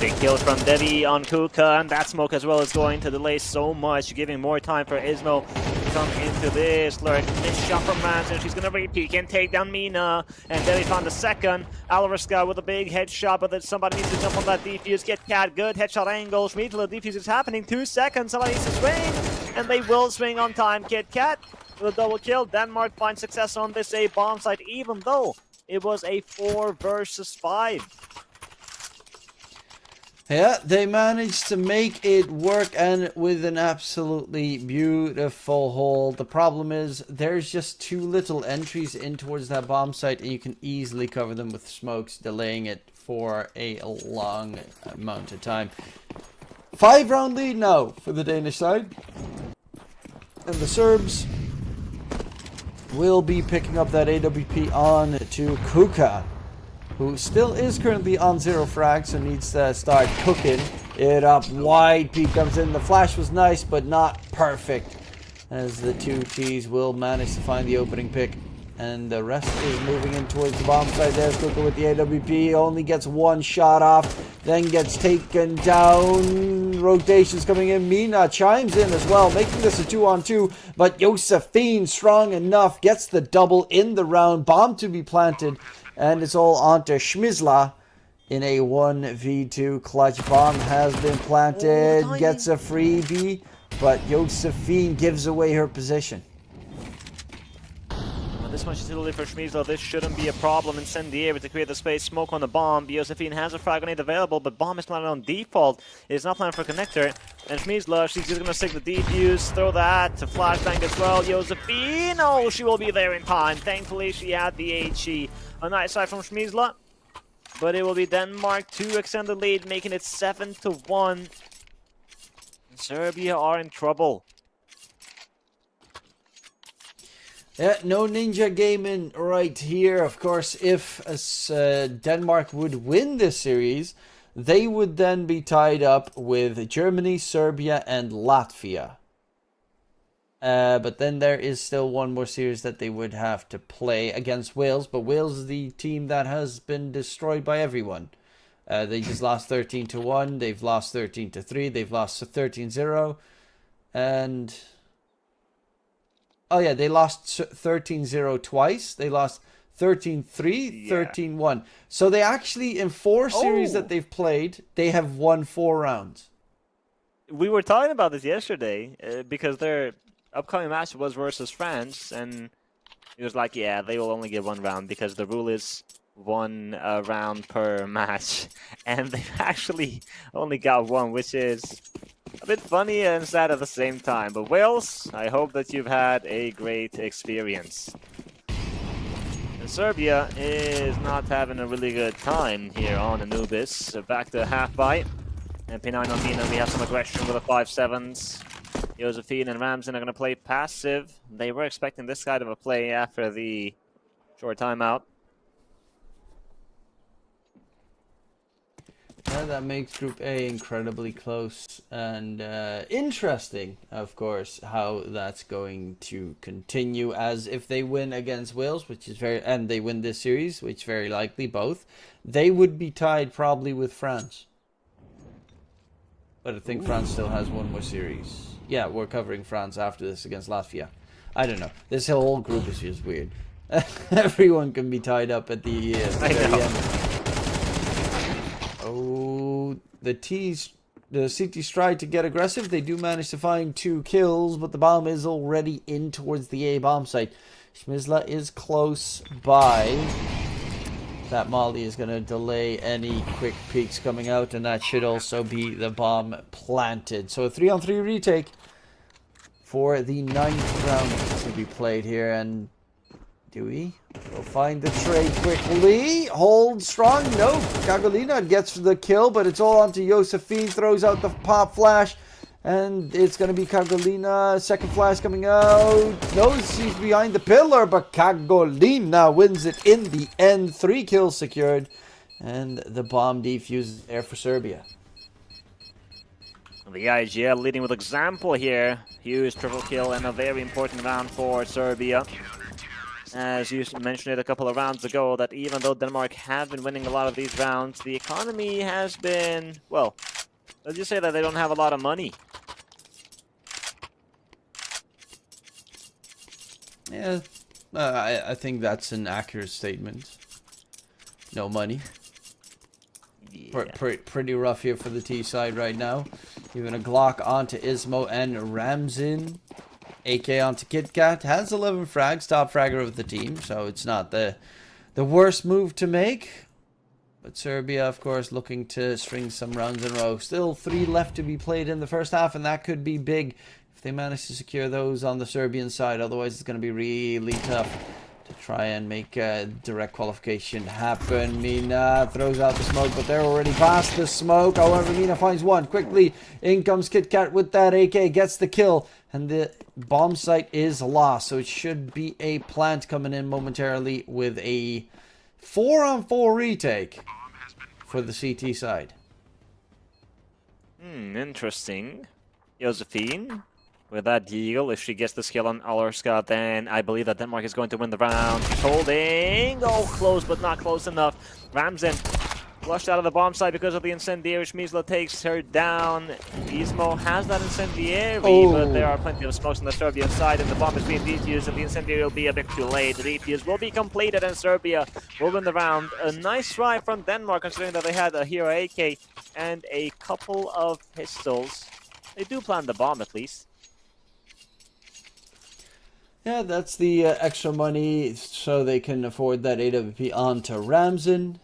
S1: Big kill from Devi on Kuka, and that smoke as well is going to delay so much, giving more time for Ismo to come into this lurk. Missed shot from Manson, she's gonna repeat and take down Mina, and Devi found the second. Alvarska with a big headshot, but then somebody needs to jump on that defuse. Get Cat, good headshot angle. Schmiedler defuse is happening, 2 seconds, somebody needs to swing, and they will swing on time. Kit Kat with a double kill. Denmark finds success on this A bomb site, even though it was a 4 versus 5.
S2: Yeah, they managed to make it work, and with an absolutely beautiful hold. The problem is there's just too little entries in towards that bomb site, and you can easily cover them with smokes, delaying it for a long amount of time. 5-round lead now for the Danish side. And the Serbs will be picking up that AWP on to Kuka, who still is currently on 0 frags, so needs to start cooking it up. Wide peek comes in. The flash was nice, but not perfect, as the 2 T's will manage to find the opening pick. And the rest is moving in towards the bomb site. There's Kuka with the AWP. Only gets 1 shot off, then gets taken down. Rotations coming in. Mina chimes in as well, making this a 2-on-2. But Josephine, strong enough, gets the double in the round. Bomb to be planted. And it's all onto Schmizla in a 1v2. Clutch bomb has been planted. Gets a freebie, but Josephine gives away her position.
S1: Well, this much utility for Schmizla. This shouldn't be a problem. Incendiary to create the space. Smoke on the bomb. Josephine has a frag grenade available, but bomb is planted on default. It's not planned for connector. And Schmizla, she's just going to stick the defuse, throw that to flashbang as well. Josephine, oh, she will be there in time. Thankfully, she had the HE. A nice side from Schmizla, but it will be Denmark to extend the lead, making it 7-1. Serbia are in trouble.
S2: Yeah, no Ninja Gaming right here. Of course, if Denmark would win this series, they would then be tied up with Germany, Serbia, and Latvia. But then there is still one more series that they would have to play against Wales. But Wales is the team that has been destroyed by everyone. They just lost 13-1. They've lost 13-3. They've lost 13-0. And... oh, yeah, they lost 13-0 twice. They lost 13-3, 13-1. So they actually, in 4 series that they've played, they have won 4 rounds.
S1: We were talking about this yesterday because they're... upcoming match was versus France, and it was like, yeah, they will only get 1 round because the rule is 1 round per match, and they actually only got 1, which is a bit funny and sad at the same time. But Wales, I hope that you've had a great experience. And Serbia is not having a really good time here on Anubis. Back to half bite. And P9 on Mina, we have some aggression with the 5-7s. Josephine and Ramsden are going to play passive. They were expecting this kind of a play after the short timeout.
S2: Yeah, that makes Group A incredibly close and interesting, of course, how that's going to continue. As if they win against Wales, which is and they win this series, which very likely both, they would be tied probably with France. But I think France still has one more series. Yeah, we're covering France after this against Latvia. I don't know. This whole group is just weird. Everyone can be tied up at the very end. Oh, the CTs try to get aggressive. They do manage to find 2 kills, but the bomb is already in towards the A bomb site. Schmizla is close by. That Molly is going to delay any quick peeks coming out, and that should also be the bomb planted. So a 3-on-3 retake for the 9th round to be played here, and Dewey will find the trade quickly. Hold strong. No, Kagolina gets the kill, but it's all onto Josephine. Throws out the pop flash. And it's going to be Kagolina. Second flash coming out. No, she's behind the pillar, but Kagolina wins it in the end. 3 kills secured. And the bomb defuses there for Serbia.
S1: The IGL leading with example here. Huge triple kill and a very important round for Serbia. As you mentioned it a couple of rounds ago, that even though Denmark have been winning a lot of these rounds, the economy has been, well, let's just say that they don't have a lot of money.
S2: Yeah, I think that's an accurate statement. No money.
S1: Yeah.
S2: Pretty rough here for the T side right now. Even a Glock onto Ismo and Ramzin. AK onto KitKat. Has 11 frags, top fragger of the team, so it's not the worst move to make. But Serbia, of course, looking to string some rounds in a row. Still 3 left to be played in the first half, and that could be big if they manage to secure those on the Serbian side. Otherwise, it's going to be really tough to try and make direct qualification happen. Mina throws out the smoke, but they're already past the smoke. However, Mina finds one. Quickly, in comes KitKat with that AK, gets the kill, and the bomb site is lost. So it should be a plant coming in momentarily with a 4-on-4 retake for the CT side.
S1: Interesting. Josephine with that deagle. If she gets the skill on Alerska, then I believe that Denmark is going to win the round. She's holding. Oh, close, but not close enough. Ramzin flushed out of the bomb site because of the incendiary. Schmizla takes her down. Ismo has that incendiary, but there are plenty of smokes on the Serbian side, and the bomb is being defused, and the incendiary will be a bit too late. The defuse will be completed, and Serbia will win the round. A nice try from Denmark, considering that they had a hero AK and a couple of pistols. They do plant the bomb, at least.
S2: Yeah, that's the extra money so they can afford that AWP onto Ramzin.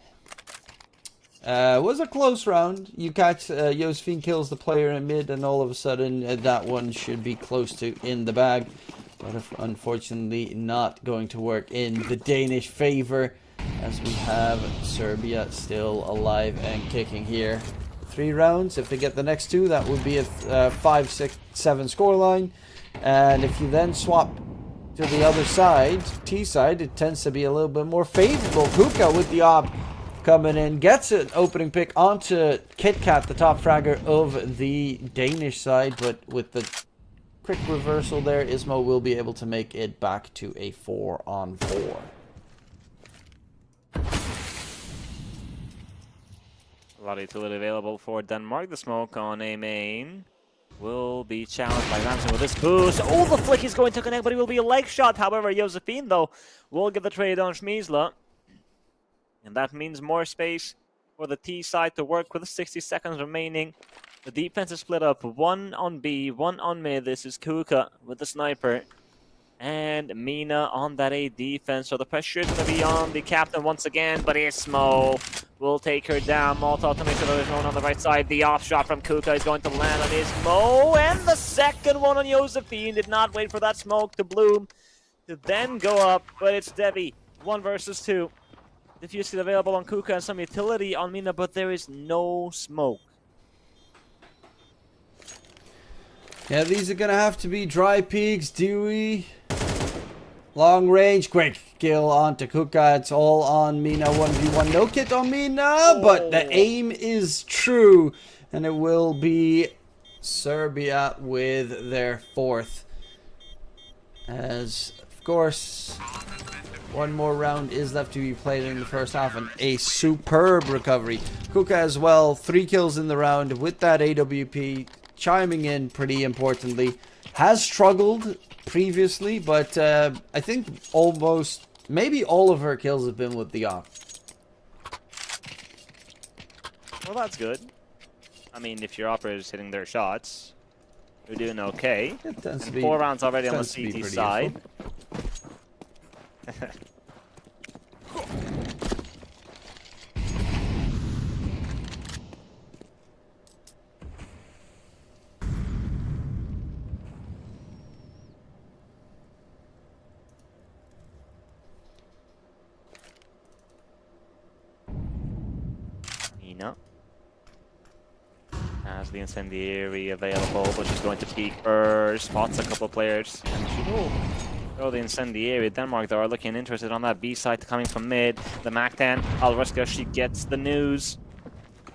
S2: Was a close round. You catch Josephine kills the player in mid, and all of a sudden that one should be close to in the bag. But unfortunately not going to work in the Danish favor, as we have Serbia still alive and kicking here. 3 rounds. If they get the next 2, that would be a 5-6-7 scoreline. And if you then swap to the other side, T side, it tends to be a little bit more favorable. Kuka with the op coming in, gets an opening pick onto KitKat, the top fragger of the Danish side, but with the quick reversal there, Ismo will be able to make it back to a 4-on-4.
S1: A lot of utility available for Denmark. The smoke on A main will be challenged by Ramsey with this boost. Oh, the flick is going to connect, but it will be a leg shot. However, Josephine, though, will get the trade on Schmizla. And that means more space for the T side to work with 60 seconds remaining. The defense is split up. 1 on B, 1 on mid. This is Kuka with the sniper. And Mina on that A defense. So the pressure is going to be on the captain once again. But Ismo will take her down. Molotov to make sure that there's no one on the right side. The off shot from Kuka is going to land on Ismo. And the second one on Josephine. Did not wait for that smoke to bloom to then go up. But it's Devi. 1 versus 2. Diffuse is available on Kuka and some utility on Mina, but there is no smoke.
S2: Yeah, these are going to have to be dry peaks. Dewey. Long range. Quick kill onto Kuka. It's all on Mina. 1v1. No kit on Mina. But the aim is true. And it will be Serbia with their 4th. As, of course, one more round is left to be played in the first half. And a superb recovery. Kuka as well. 3 kills in the round with that AWP. Chiming in pretty importantly. Has struggled previously, but I think almost, maybe all of her kills have been with the AWP.
S1: Well, that's good. I mean, if your operators hitting their shots, you're doing okay. And 4 rounds already on the CT side. Nina has the incendiary available, but she's going to peek first, spots a couple players, and she will throw the incendiary. Denmark, though, are looking interested on that B side coming from mid. The Mactan, Alruska, she gets the news.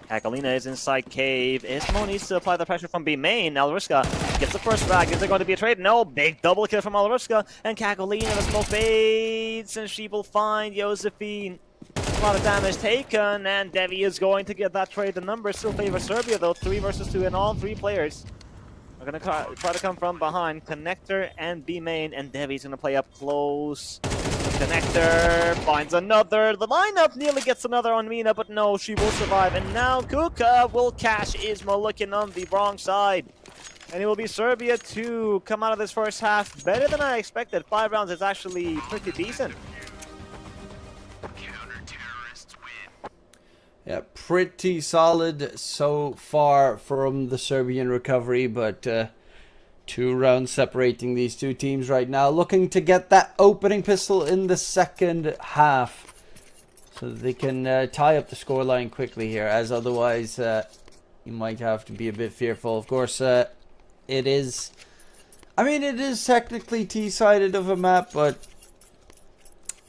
S1: Kakalina is inside cave. Ismo needs to apply the pressure from B main. Alruska gets the first frag. Is there going to be a trade? No. Big double kill from Alruska. And Kakalina, the smoke fades, and she will find Josephine. A lot of damage taken, and Devi is going to get that trade. The numbers still favor Serbia, though. 3 versus 2, and all 3 players are going to try to come from behind. Connector and B main, and Devi's going to play up close. Connector finds another. The lineup nearly gets another on Mina, but no, she will survive. And now Kuka will catch Ismo looking on the wrong side. And it will be Serbia to come out of this first half better than I expected. 5 rounds is actually pretty decent.
S2: Yeah, pretty solid so far from the Serbian recovery, but 2 rounds separating these 2 teams right now. Looking to get that opening pistol in the second half so that they can tie up the scoreline quickly here, as otherwise you might have to be a bit fearful. Of course, it is... I mean, it is technically T-sided of a map, but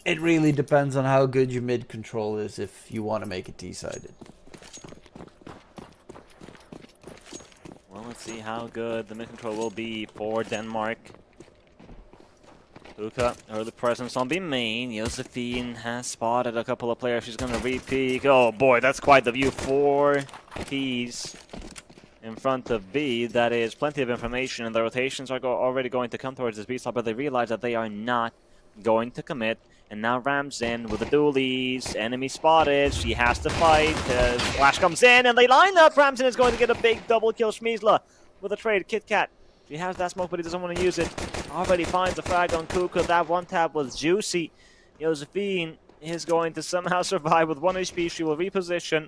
S2: it really depends on how good your mid control is if you want to make it T-sided.
S1: Well, let's see how good the mid control will be for Denmark. Kuka, early presence on B main. Josephine has spotted a couple of players. She's going to re-peek. Oh boy, that's quite the view. 4 Ps in front of B. That is plenty of information, and the rotations are already going to come towards this B slot, but they realize that they are not going to commit. And now Rams in with the dualies. Enemy spotted. She has to fight. Flash comes in and they line up. Ramson is going to get a big double kill. Schmeisla with a trade. Kit Kat. He has that smoke, but he doesn't want to use it. Already finds a frag on Kuka. That one tap was juicy. Josephine is going to somehow survive with 1 HP. She will reposition.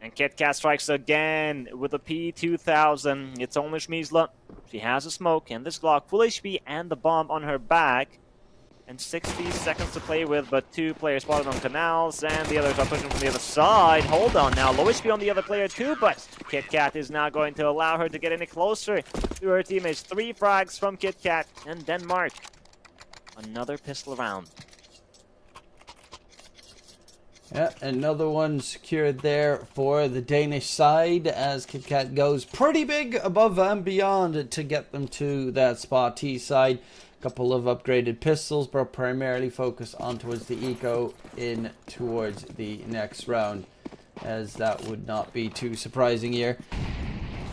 S1: And Kit Kat strikes again with a P2000. It's only Schmeisla. She has a smoke and this Glock. Full HP and the bomb on her back. And 60 seconds to play with, but 2 players spotted on canals, and the others are pushing from the other side. Hold on now, low HP on the other player too, but Kit Kat is not going to allow her to get any closer to her teammates. 3 frags from Kit Kat, and Denmark. Another pistol round.
S2: Yeah, another one secured there for the Danish side as Kit Kat goes pretty big above and beyond to get them to that spot T side. Couple of upgraded pistols, but primarily focused on towards the eco in towards the next round, as that would not be too surprising here.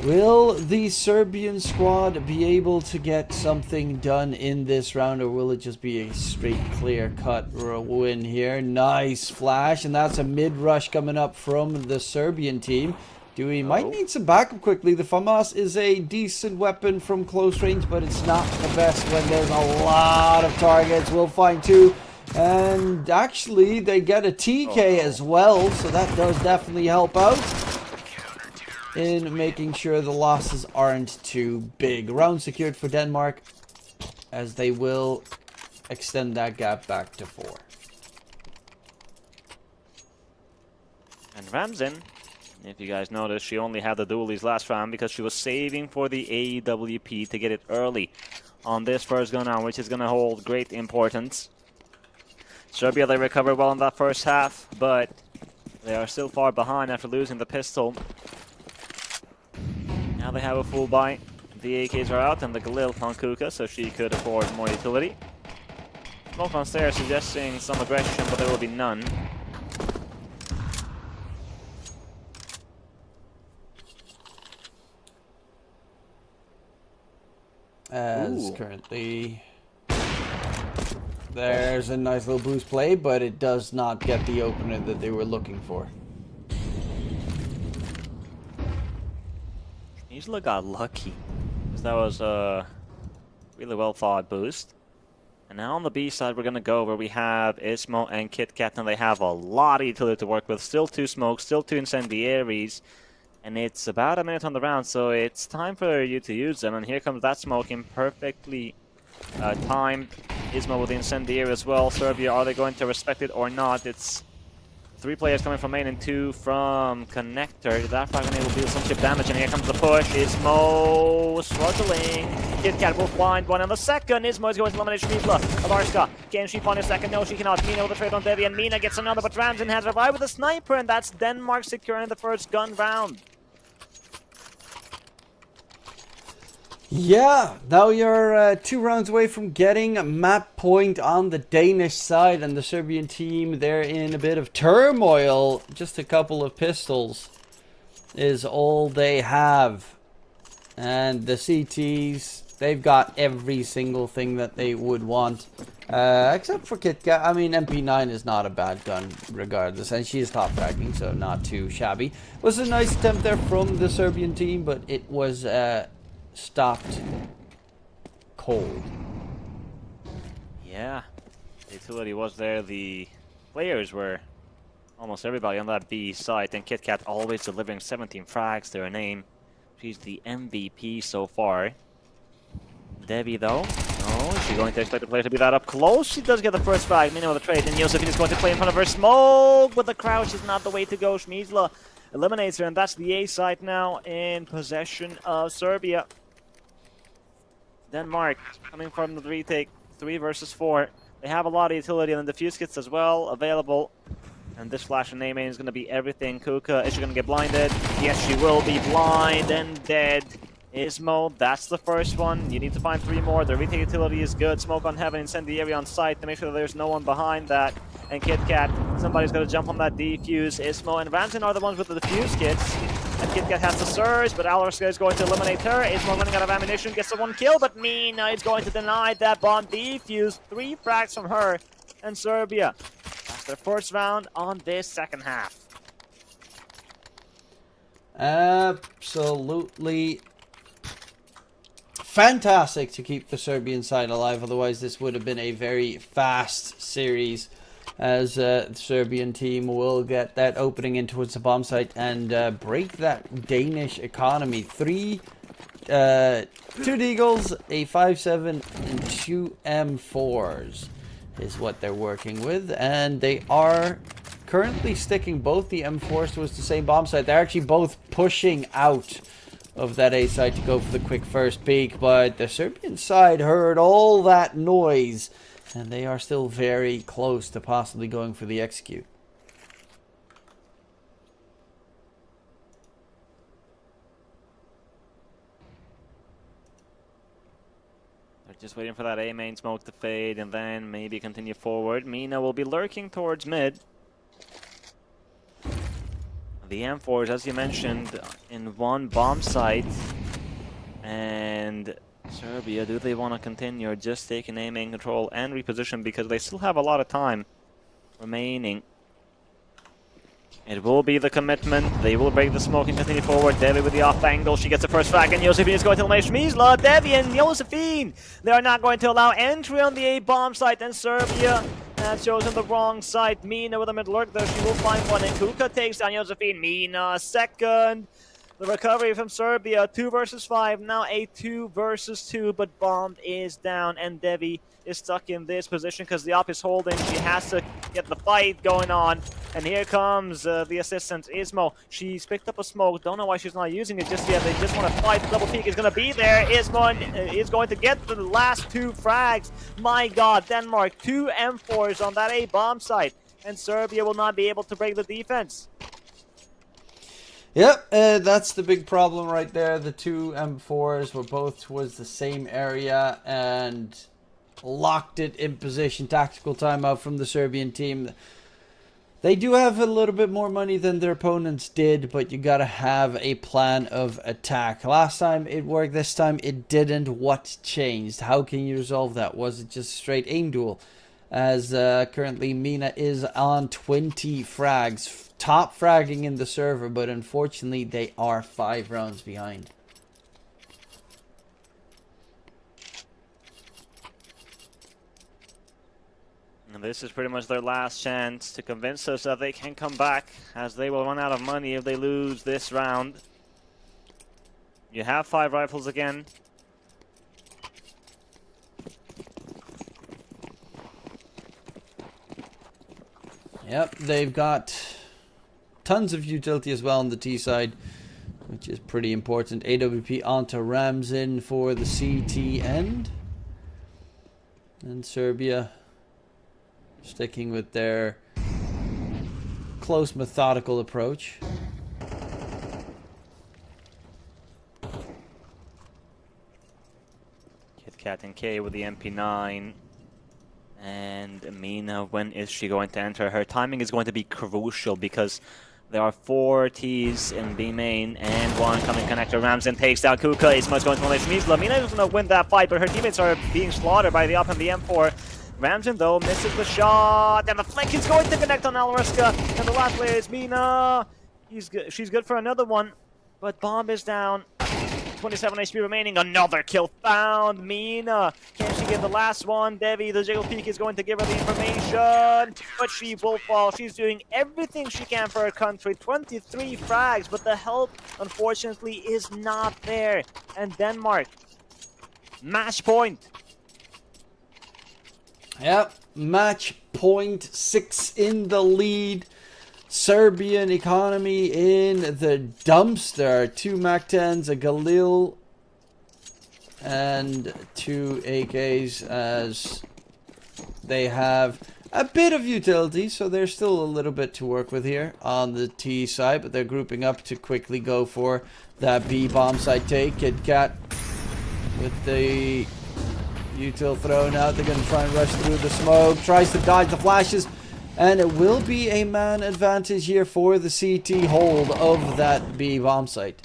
S2: Will the Serbian squad be able to get something done in this round, or will it just be a straight clear-cut win here? Nice flash, and that's a mid-rush coming up from the Serbian team. Dewey might need some backup quickly. The FAMAS is a decent weapon from close range, but it's not the best when there's a lot of targets. We'll find 2. And actually, they get a TK as well, so that does definitely help out in making sure the losses aren't too big. Round secured for Denmark, as they will extend that gap back to 4.
S1: And Ramsin If you guys noticed, she only had the dualies last round because she was saving for the AWP to get it early on this first gun round, which is going to hold great importance. Serbia, they recovered well in that first half, but they are still far behind after losing the pistol. Now they have a full buy. The AKs are out and the Galil on Kuka, so she could afford more utility. Smoke on stairs suggesting some aggression, but there will be none.
S2: As currently, there's a nice little boost play, but it does not get the opener that they were looking for.
S1: Isla got lucky, because that was a really well thought boost. And now on the B side, we're going to go where we have Ismo and KitKat, and they have a lot of utility to work with. Still 2 smokes, still 2 incendiaries. And it's about a minute on the round, so it's time for you to use them. And here comes that smoking, perfectly timed. Ismo with the incendiary as well. Serbia, are they going to respect it or not? It's 3 players coming from main and 2 from connector. That frag will deal some chip damage, and here comes the push. Ismo struggling. KitKat will find one on the second. Ismo is going to eliminate Shmidla. Alarska, can she find a second? No, she cannot. Mina with the trade on Devi, and Mina gets another, but Ramzan has revived with a sniper, and that's Denmark securing the first gun round.
S2: Yeah, now you're 2 rounds away from getting a map point on the Danish side, and the Serbian team, they're in a bit of turmoil. Just a couple of pistols is all they have. And the CTs, they've got every single thing that they would want. Except for KitKat. I mean, MP9 is not a bad gun regardless, and she is top fragging, so not too shabby. It was a nice attempt there from the Serbian team, but it was stopped cold.
S1: Yeah, the utility was there. The players were almost everybody on that B site, and KitKat always delivering 17 frags to her name. She's the MVP so far. Devi though, no, is she going to expect the player to be that up close? She does get the first frag. Mina with the trade, and Josephine is going to play in front of her. Smoke with the crouch is not the way to go. Shmizla eliminates her, and that's the A site now in possession of Serbia. Denmark coming from the retake, 3 versus 4. They have a lot of utility, and the defuse kits as well available. And this flash and name is going to be everything. Kuka, is she going to get blinded? Yes, she will be blind and dead. Ismo, that's the first one. You need to find 3 more. The retake utility is good. Smoke on heaven, incendiary on site to make sure that there's no one behind that. And KitKat, somebody's going to jump on that defuse. Ismo and Ramzan are the ones with the defuse kits. And KitKat has the surge, but Alarska is going to eliminate her. Ismo running out of ammunition, gets the 1 kill, but Mina is going to deny that bomb defuse. 3 frags from her and Serbia. That's their first round on this second half.
S2: Absolutely fantastic to keep the Serbian side alive. Otherwise, this would have been a very fast series, as the Serbian team will get that opening in towards the bomb site and break that Danish economy. 2 Deagles, a 5.7, and 2 M4s is what they're working with, and they are currently sticking both the M4s towards the same bomb site. They're actually both pushing out of that A site to go for the quick first peek, but the Serbian side heard all that noise, and they are still very close to possibly going for the execute.
S1: They're just waiting for that A main smoke to fade and then maybe continue forward. Mina will be lurking towards mid. The M4s, as you mentioned, in 1 bomb site. And Serbia, do they want to continue or just take an A main control and reposition, because they still have a lot of time remaining? It will be the commitment. They will break the smoke and continue forward. Devi with the off angle. She gets the first frag, and Josephine is going to eliminate Shmizla. Devi and Josephine, they are not going to allow entry on the A bomb site, and Serbia has chosen the wrong site. Mina with a mid lurk, though she will find one, and Kuka takes down Josephine. Mina second. The recovery from Serbia, 2 versus 5, now a 2 versus 2, but Bomb is down, and Devi is stuck in this position because the op is holding. She has to get the fight going on, and here comes the assistant, Ismo. She's picked up a smoke, don't know why she's not using it just yet. They just want to fight, the double peek is going to be there. Ismo is going to get the last 2 frags. My god, Denmark, 2 M4s on that A bomb site, and Serbia will not be able to break the defense.
S2: Yep, that's the big problem right there. The 2 M4s were both towards the same area and locked it in position. Tactical timeout from the Serbian team. They do have a little bit more money than their opponents did, but you gotta have a plan of attack. Last time it worked, this time it didn't. What changed? How can you resolve that? Was it just a straight aim duel? As currently Mina is on 20 frags. Top fragging in the server, but unfortunately they are 5 rounds behind.
S1: And this is pretty much their last chance to convince us that they can come back, as they will run out of money if they lose this round. You have 5 rifles again.
S2: Yep, they've got tons of utility as well on the T side, which is pretty important. AWP onto Ramzin for the CT end. And Serbia sticking with their close, methodical approach.
S1: Kit Kat and K with the MP9. And Mina, when is she going to enter? Her timing is going to be crucial because there are 4 Ts in B main and 1 coming connector. Ramzin takes down Kuka. Isma's going to unleash Mizla. Mina is going to win that fight, but her teammates are being slaughtered by the op and the M4. Ramzin, though, misses the shot, and the flank is going to connect on Alariska. And the last player is Mina. She's good for another one, but Bomb is down. 27 HP remaining. Another kill found. Mina, can she get the last one? Devi, the jiggle peek, is going to give her the information, but she will fall. She's doing everything she can for her country. 23 frags, but the help, unfortunately, is not there. And Denmark, match point.
S2: Yep, match point, 6 in the lead. Serbian economy in the dumps. There are 2 MAC-10s, a Galil, and 2 AKs, as they have a bit of utility, so there's still a little bit to work with here on the T side, but they're grouping up to quickly go for that B bomb side take. Kit Kat with the util thrown out. They're going to try and rush through the smoke, tries to dodge the flashes. And it will be a man advantage here for the CT hold of that B bomb site.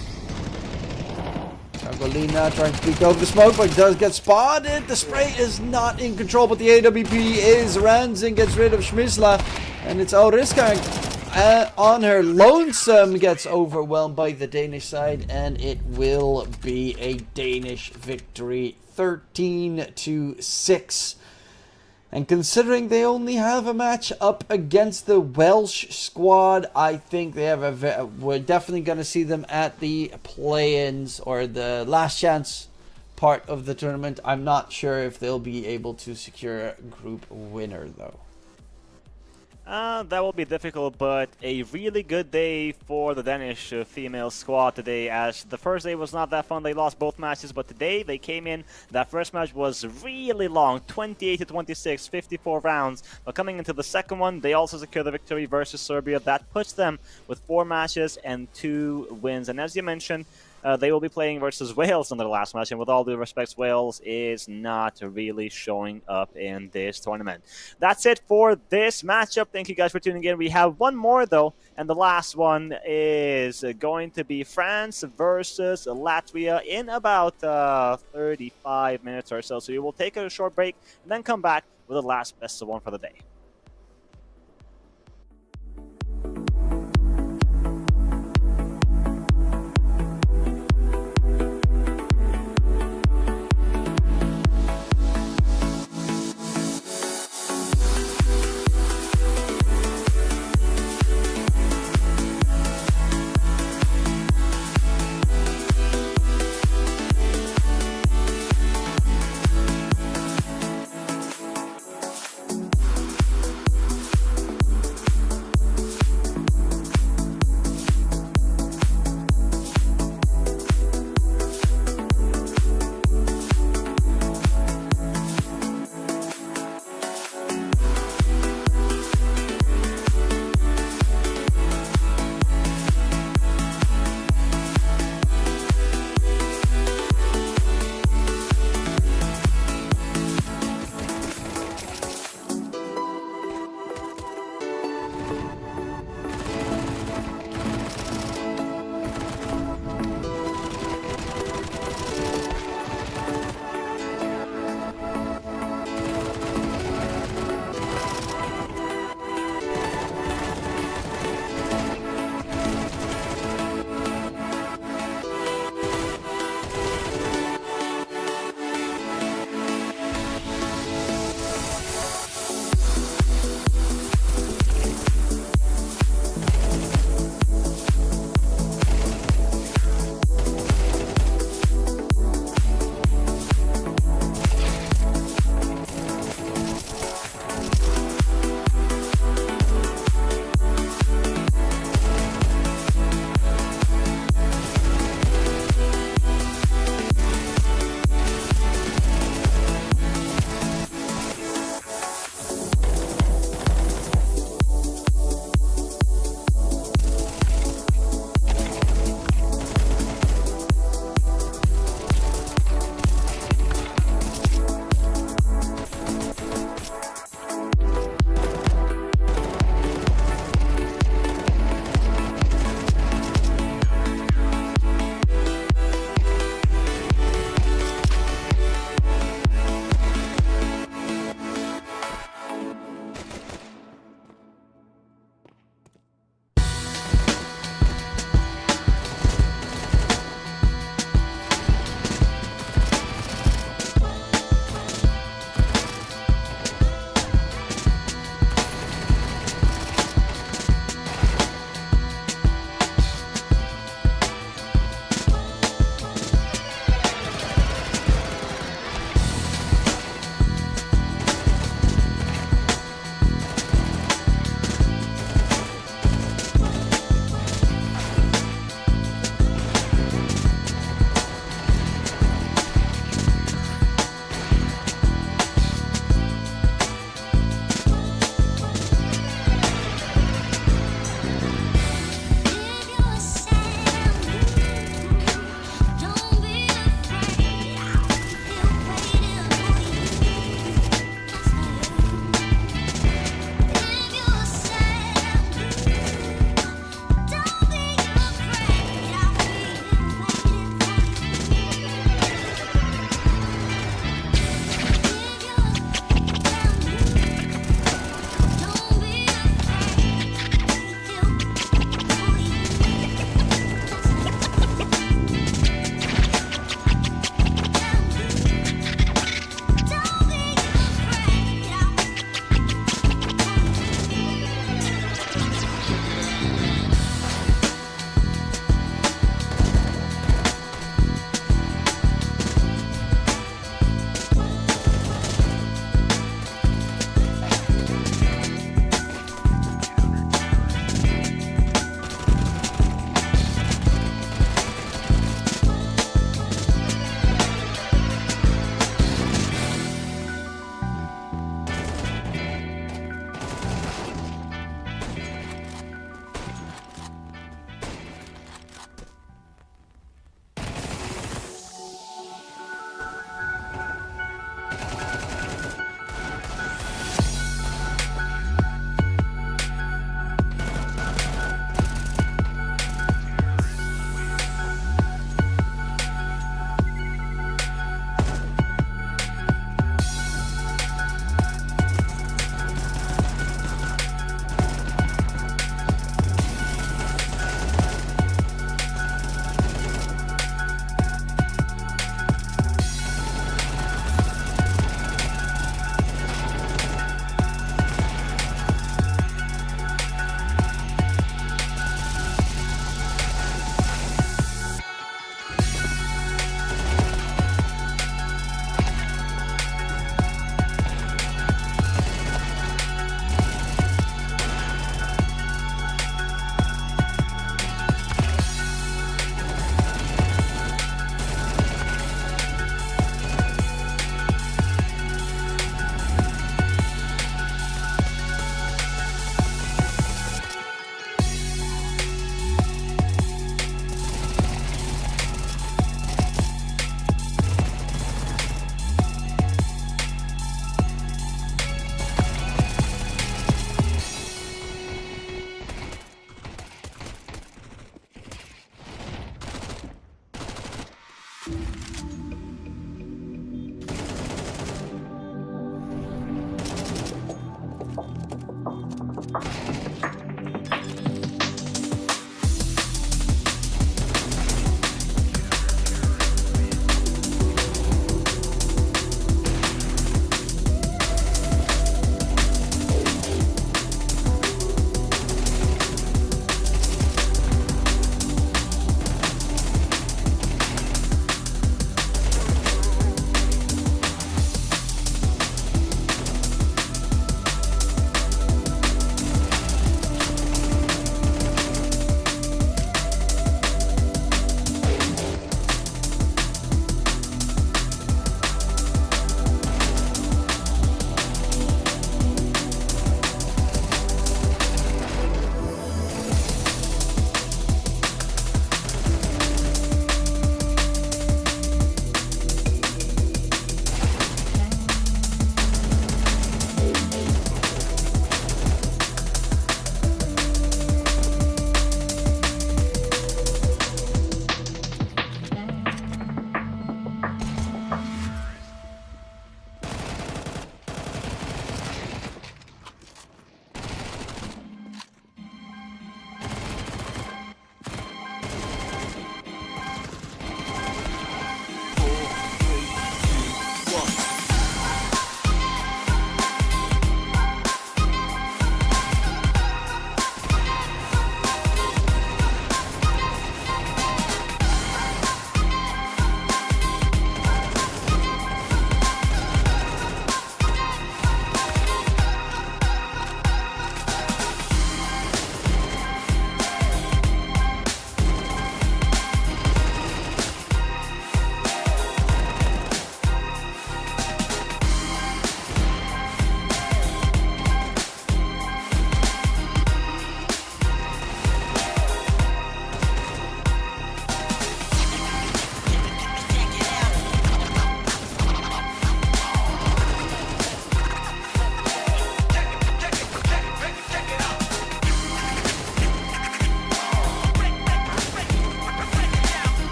S2: Cargolina trying to peek over the smoke, but does get spotted. The spray is not in control, but the AWP is. Ranzin gets rid of Schmisla, and it's Auriska on her lonesome gets overwhelmed by the Danish side, and it will be a Danish victory, 13-6. And considering they only have a match up against the Welsh squad, I think they have we're definitely going to see them at the play-ins or the last chance part of the tournament. I'm not sure if they'll be able to secure a group winner, though.
S1: That will be difficult, but a really good day for the Danish female squad today, as the first day was not that fun. They lost both matches, but today they came in. That first match was really long, 28-26, 54 rounds. But coming into the second one, they also secured the victory versus Serbia. That puts them with 4 matches and 2 wins. And as you mentioned, they will be playing versus Wales in their last match, and with all due respect, Wales is not really showing up in this tournament. That's it for this matchup. Thank you guys for tuning in. We have one more, though, and the last one is going to be France versus Latvia in about 35 minutes or so. So we will take a short break and then come back with the last best of 1 for the day.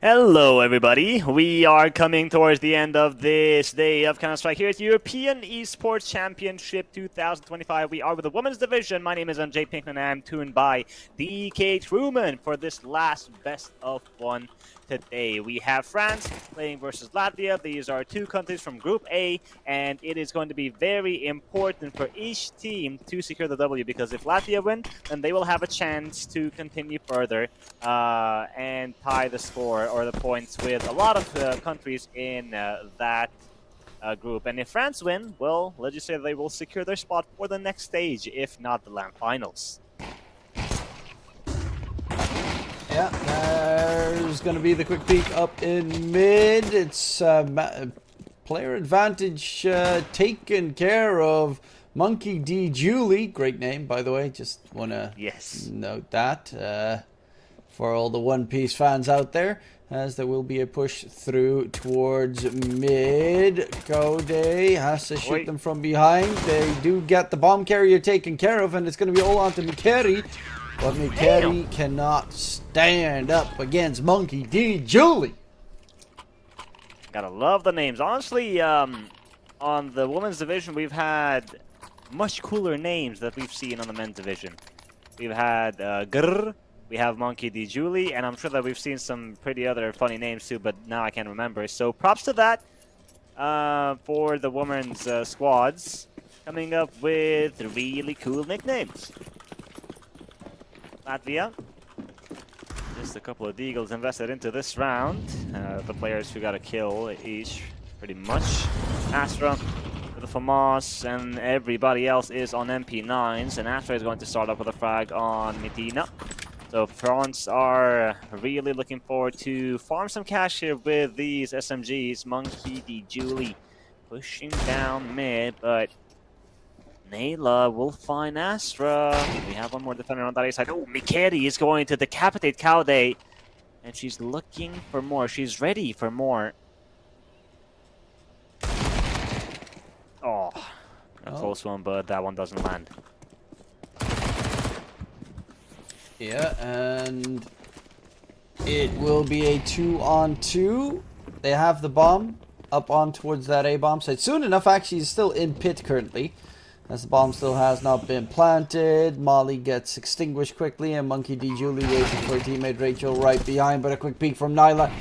S1: Hello everybody, we are coming towards the end of this day of Counter-Strike here at European Esports Championship 2025. We are with the women's division. My name is MJ Pinkman and I'm tuned by DK Truman for this last best of one today. We have France playing versus Latvia. These are two countries from Group A, and it is going to be very important for each team to secure the W, because if Latvia win, then they will have a chance to continue further and tie the score or the points with a lot of countries in that group. And if France win, well, let's just say they will secure their spot for the next stage, if not the LAN finals.
S2: Yeah, there's going to be the quick peek up in mid. It's player advantage taken care of. Monkey D. Julie, great name, by the way. Just want to note that for all the One Piece fans out there, as there will be a push through towards mid. Code has to shoot them from behind. They do get the bomb carrier taken care of, and it's going to be all on to Mikeri. But Mikeri cannot stand up against Monkey D. Julie.
S1: Gotta love the names. Honestly, on the women's division, we've had much cooler names that we've seen on the men's division. We've had Grr, we have Monkey D. Julie, and I'm sure that we've seen some pretty other funny names too, but now I can't remember. So props to that for the women's squads, coming up with really cool nicknames. Latvia, just a couple of deagles invested into this round. The players who got a kill each, pretty much. Astra with the FAMAS, and everybody else is on MP9s, and Astra is going to start off with a frag on Medina. So France are really looking forward to farm some cash here with these SMGs. Monkey D. Julie pushing down mid, but Nayla will find Astra. We have one more defender on that A side. Oh, Mikeri is going to decapitate Kaude. And she's looking for more. She's ready for more. Oh, a close one, but that one doesn't land.
S2: Yeah, and it will be a 2-on-2. They have the bomb up on towards that A bomb site. Soon enough, actually, he's still in pit currently, as the bomb still has not been planted. Molly gets extinguished quickly, and Monkey D. Julie waiting for her teammate Rachel right behind, but a quick peek from Nyla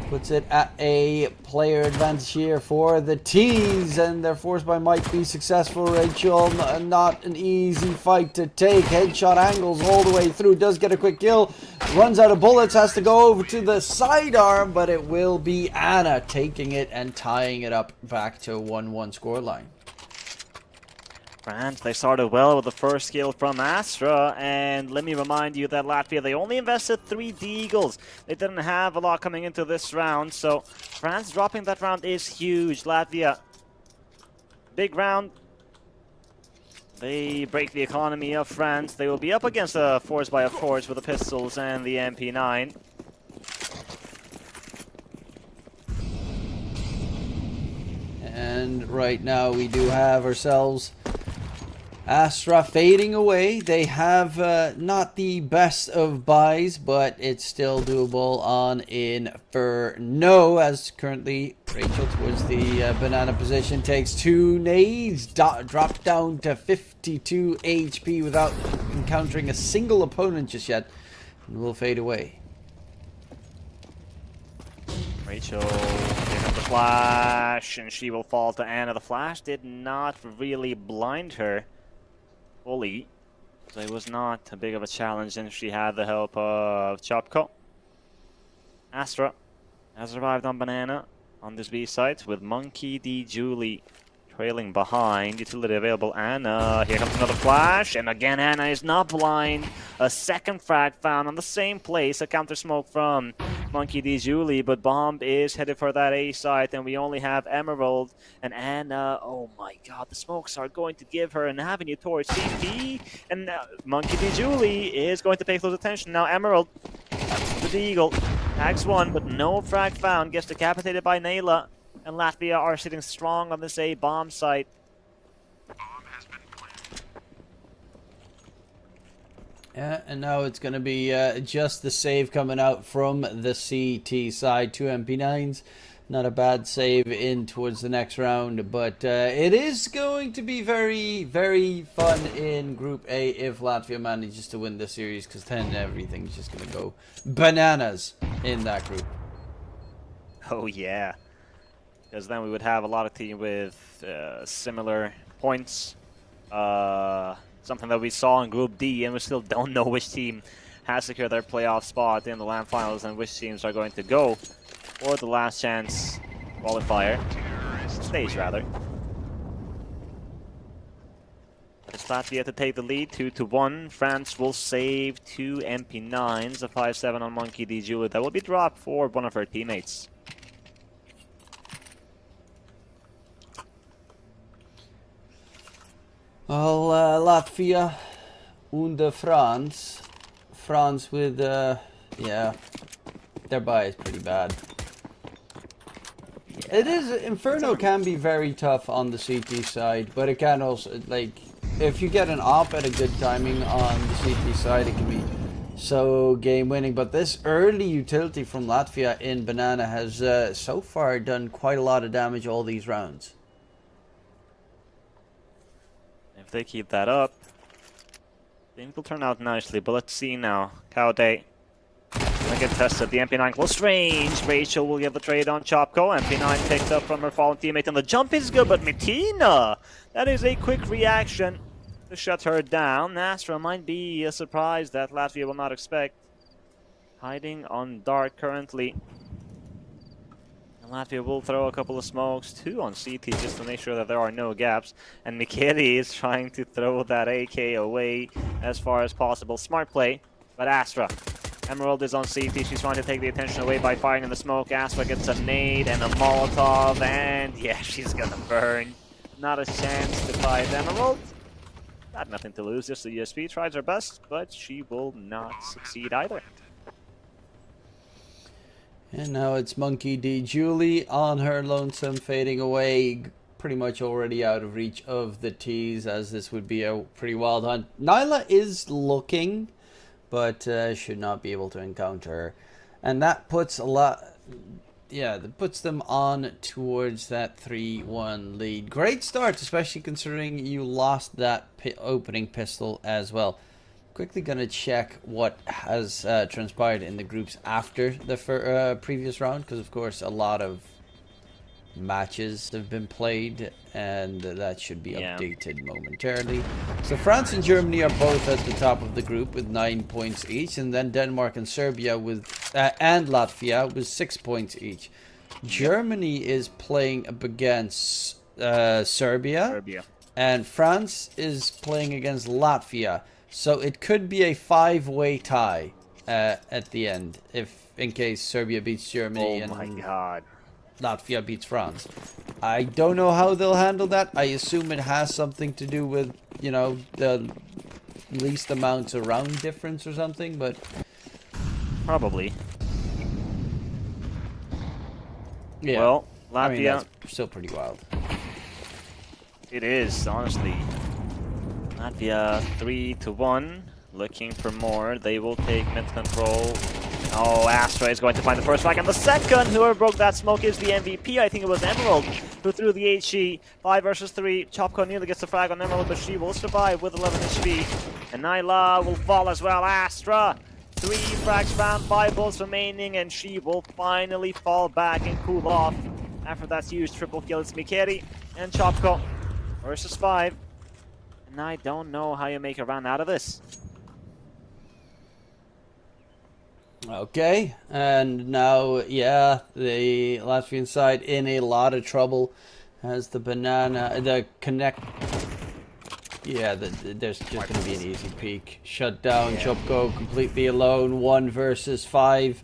S2: puts it at a player advantage here for the teens, and their force by might be successful. Rachel, not an easy fight to take. Headshot angles all the way through, does get a quick kill, runs out of bullets, has to go over to the sidearm, but it will be Anna taking it and tying it up back to a 1-1 scoreline.
S1: France, they started well with the first kill from Astra, and let me remind you that Latvia, they only invested 3 deagles. They didn't have a lot coming into this round, so France dropping that round is huge. Latvia, big round. They break the economy of France. They will be up against a force by a force with the pistols and the MP9.
S2: And right now we do have ourselves Astra fading away. They have not the best of buys, but it's still doable on Inferno, as currently Rachel towards the banana position takes 2 nades, dropped down to 52 HP without encountering a single opponent just yet, and will fade away.
S1: Rachel picking up the flash, and she will fall to Anna. The flash did not really blind her fully, so it was not a big of a challenge, and she had the help of Chopko. Astra has arrived on Banana on this B site with Monkey D. Julie trailing behind. Utility available, Anna. Here comes another flash, and again Anna is not blind. A second frag found on the same place. A counter smoke from Monkey D. Julie, but Bomb is headed for that A site, and we only have Emerald and Anna. Oh my god, the smokes are going to give her an avenue towards CP, and Monkey D. Julie is going to pay close attention. Now Emerald, the Eagle, tags one, but no frag found, gets decapitated by Nayla, and Latvia are sitting strong on this A bomb site.
S2: Yeah, and now it's going to be just the save coming out from the CT side. 2 MP9s. Not a bad save in towards the next round, but it is going to be very, very fun in Group A if Latvia manages to win this series, because then everything's just going to go bananas in that group.
S1: Oh yeah, because then we would have a lot of teams with similar points. Something that we saw in Group D, and we still don't know which team has secured their playoff spot in the LAN finals and which teams are going to go for the last chance qualifier stage, rather. It's Latvia to take the lead, 2-1. France will save 2 MP9s, a 5-7 on Monkey D. Julie. That will be dropped for one of her teammates.
S2: Well, Latvia and France. France with, yeah, their buy is pretty bad. Yeah. It is, Inferno can be very tough on the CT side, but it can also, like, if you get an op at a good timing on the CT side, it can be so game winning. But this early utility from Latvia in Banana has so far done quite a lot of damage all these rounds.
S1: If they keep that up, things will turn out nicely, but let's see now. Cow Day gonna get tested. The MP9 close range. Rachel will get the trade on Chopko. MP9 picked up from her fallen teammate, and the jump is good, but Mitina! That is a quick reaction to shut her down. Astra might be a surprise that Latvia will not expect. Hiding on Dark currently. Latvia will throw a couple of smokes, 2 on CT, just to make sure that there are no gaps. And Mikeli is trying to throw that AK away as far as possible. Smart play, but Astra. Emerald is on CT. She's trying to take the attention away by firing in the smoke. Astra gets a nade and a Molotov, and yeah, she's gonna burn. Not a chance to fight Emerald. Got nothing to lose, just the USP tries her best, but she will not succeed either.
S2: And now it's Monkey D. Julie on her lonesome, fading away, pretty much already out of reach of the T's, as this would be a pretty wild hunt. Nyla is looking, but should not be able to encounter her. And that puts a lot, yeah, that puts them on towards that 3-1 lead. Great start, especially considering you lost that opening pistol as well. Quickly gonna check what has transpired in the groups after the previous round, because of course a lot of matches have been played, and that should be updated momentarily. So France and Germany are both at the top of the group with 9 points each, and then Denmark and Serbia with and Latvia with 6 points each. Germany is playing up against Serbia, and France is playing against Latvia. So it could be a 5-way tie at the end, in case Serbia beats Germany and Latvia beats France. I don't know how they'll handle that. I assume it has something to do with, you know, the least amounts of round difference or something, but
S1: probably.
S2: Yeah.
S1: Well, Latvia,
S2: I mean, that's still pretty wild.
S1: It is, honestly. Latvia 3-1, looking for more. They will take mid control. Oh, Astra is going to find the first frag, and the second. Whoever broke that smoke is the MVP. I think it was Emerald who threw the HE. 5 versus 3. Chopko nearly gets the frag on Emerald, but she will survive with 11 HP. And Nyla will fall as well. Astra, 3 frags found, 5 bullets remaining, and she will finally fall back and cool off. After that huge triple kill, it's Mikeri and Chopko versus 5. And I don't know how you make a run out of this.
S2: Okay, and now, yeah, the Latvian side in a lot of trouble as the banana, the connect. Yeah, there's just going to be an easy peek. Shut down,
S1: Yeah.
S2: Chupko completely alone, 1 versus 5.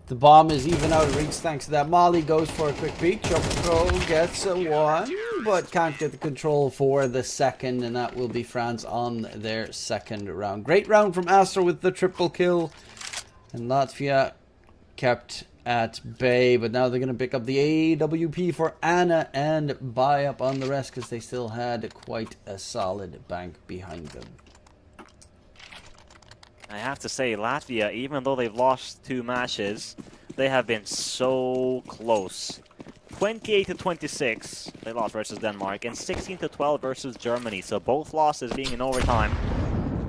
S2: The bomb is even out of reach thanks to that molly. Goes for a quick peek. Chupko gets a 1, but can't get the control for the second, and that will be France on their second round. Great round from Astra with the triple kill, and Latvia kept at bay, but now they're going to pick up the AWP for Anna and buy up on the rest because they still had quite a solid bank behind them.
S1: I have to say, Latvia, even though they've lost 2 matches, they have been so close. 28-26, they lost versus Denmark, and 16-12 versus Germany, so both losses being in overtime.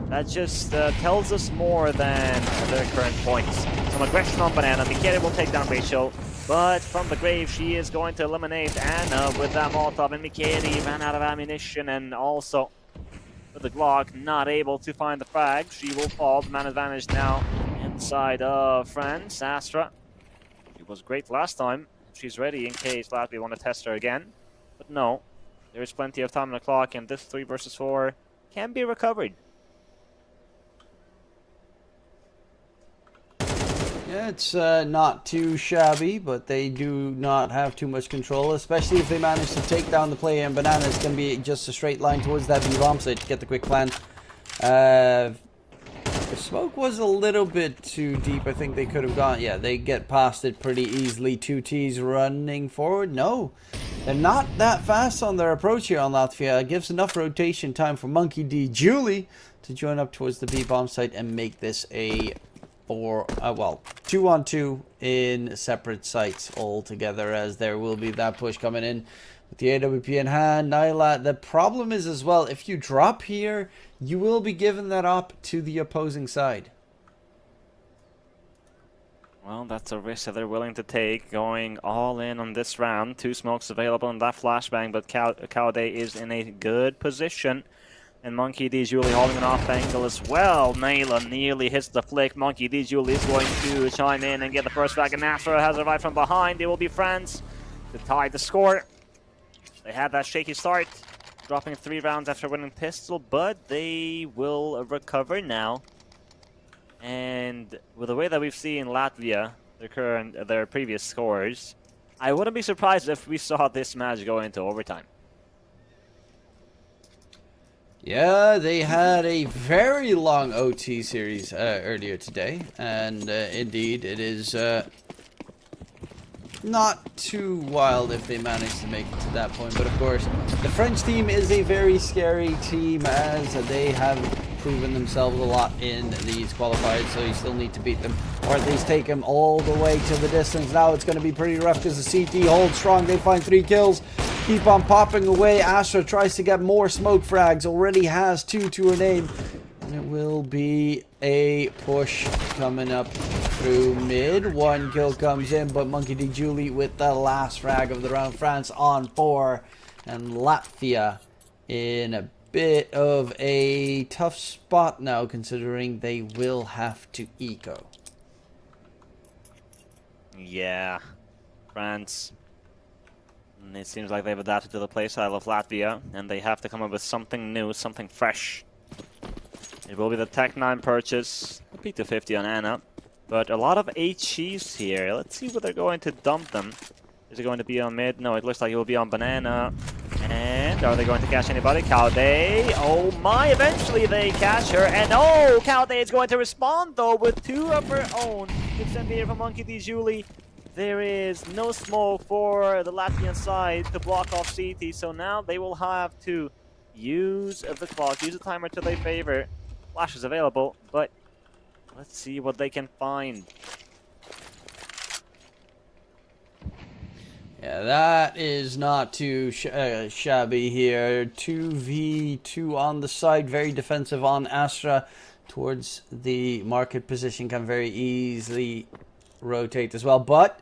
S1: That just tells us more than their current points. Some aggression on Banana. Mikere will take down Rachel, but from the grave, she is going to eliminate Anna with that Molotov, and Mikere ran out of ammunition, and also with the Glock, not able to find the frag. She will fall. The man advantage now inside of France. Astra, she was great last time. She's ready in case Latvia want to test her again. But no, there is plenty of time on the clock, and this 3 versus 4 can be recovered.
S2: Yeah, it's not too shabby, but they do not have too much control, especially if they manage to take down the play, and Banana is going to be just a straight line towards that B-bomb site to get the quick plant. The smoke was a little bit too deep. I think they could have gone. Yeah, they get past it pretty easily. 2Ts running forward. No, they're not that fast on their approach here on Latvia. It gives enough rotation time for Monkey D. Julie to join up towards the B-bomb site and make this a 2-on-2 in separate sites altogether, as there will be that push coming in with the AWP in hand. Nyla, the problem is as well, if you drop here, you will be giving that up to the opposing side.
S1: Well, that's a risk that they're willing to take, going all in on this round. 2 smokes available in that flashbang, but Kaude is in a good position. And Monkey D. Julie holding an off angle as well. Naila nearly hits the flick. Monkey D. Julie is going to chime in and get the first frag. And Astra has arrived from behind. It will be France to tie the score. They had that shaky start, dropping 3 rounds after winning pistol, but they will recover now. And with the way that we've seen Latvia, their previous scores, I wouldn't be surprised if we saw this match go into overtime.
S2: Yeah, they had a very long OT series earlier today, and indeed it is not too wild if they manage to make it to that point. But of course, the French team is a very scary team, as they have proven themselves a lot in these qualifiers, so you still need to beat them, or at least take them all the way to the distance. Now it's going to be pretty rough because the CT holds strong. They find 3 kills. Keep on popping away. Astra tries to get more smoke frags. Already has 2 to her name. And it will be a push coming up through mid. 1 kill comes in, but Monkey D. Julie with the last frag of the round. France on 4. And Latvia in a bit of a tough spot now, considering they will have to eco.
S1: Yeah, France. And it seems like they've adapted to the playstyle of Latvia, and they have to come up with something new, something fresh. It will be the Tech 9 purchase, P250 on Anna, but a lot of HEs here. Let's see where they're going to dump them. Is it going to be on mid? No, it looks like it will be on Banana. And are they going to catch anybody? Kaude. Oh my, eventually they catch her. And oh, Kaude is going to respond though with 2 of her own. It's here from Monkey D. Julie. There is no smoke for the Latvian side to block off CT, so now they will have to use the clock, use the timer to their favor. Flash is available, but let's see what they can find.
S2: Yeah, that is not too shabby here. 2v2 on the side, very defensive on Astra towards the market position, can very easily rotate as well, but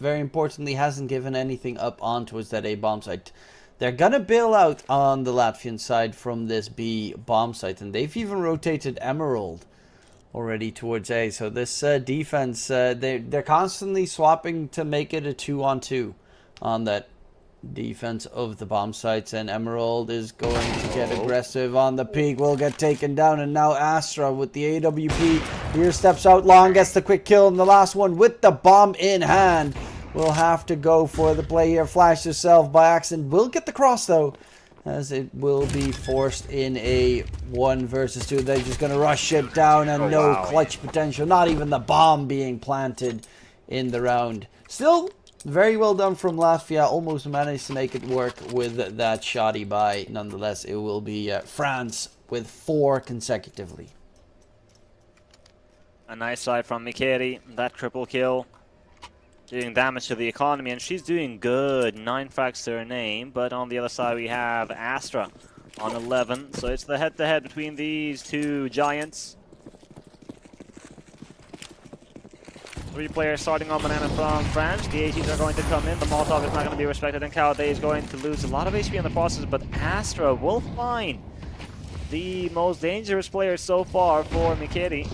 S2: very importantly hasn't given anything up on towards that A bomb site. They're gonna bail out on the Latvian side from this B bomb site, and they've even rotated Emerald already towards A. So this defense, they're constantly swapping to make it a 2-on-2 on that defense of the bomb sites, and Emerald is going to get aggressive on the peak, will get taken down, and now Astra with the AWP here steps out long, gets the quick kill, and the last one with the bomb in hand will have to go for the play here. Flash herself by accident, will get the cross though, as it will be forced in a 1 versus 2. They're just going to rush it down, and no clutch potential, not even the bomb being planted in the round. Still very well done from Latvia, almost managed to make it work with that shoddy buy. Nonetheless, it will be France with 4 consecutively.
S1: A nice side from Mikeri, that triple kill. Doing damage to the economy, and she's doing good. 9 frags to her name, but on the other side we have Astra on 11. So it's the head-to-head between these two giants. 3 players starting on banana from France. The ATs are going to come in. The Molotov is not going to be respected, and Cowday is going to lose a lot of HP in the process, but Astra will find the most dangerous player so far for Mikeri.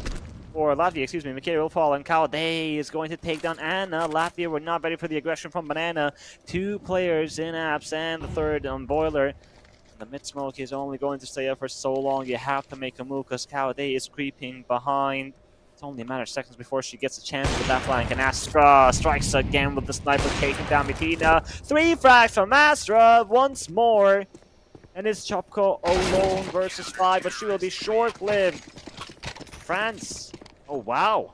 S1: Or Latvia, excuse me. Mikeri will fall, and Cowday is going to take down Anna. Latvia were not ready for the aggression from Banana. 2 players in apps, and the third on Boiler. The mid-smoke is only going to stay up for so long. You have to make a move, because Cowday is creeping behind. It's only a matter of seconds before she gets a chance with that flank, and Astra strikes again with the sniper, taking down Mitina. 3 frags from Astra once more, and it's Chopko alone versus 5, but she will be short-lived. France, oh wow.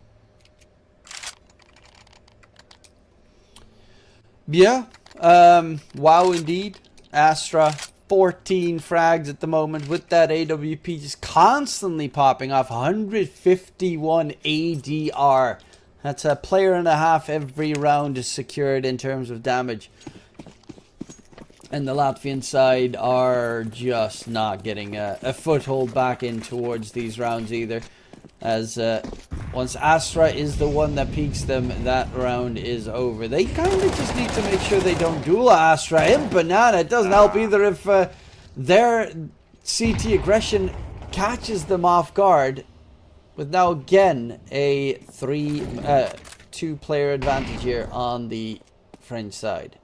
S2: Yeah, wow indeed. Astra 14 frags at the moment with that AWP just constantly popping off. 151 ADR. That's a player and a half every round is secured in terms of damage. And the Latvian side are just not getting a foothold back in towards these rounds either. As once Astra is the one that peaks them, that round is over. They kind of just need to make sure they don't duel Astra and Banana. It doesn't help either if their CT aggression catches them off guard. With now again a 2-player advantage here on the French side.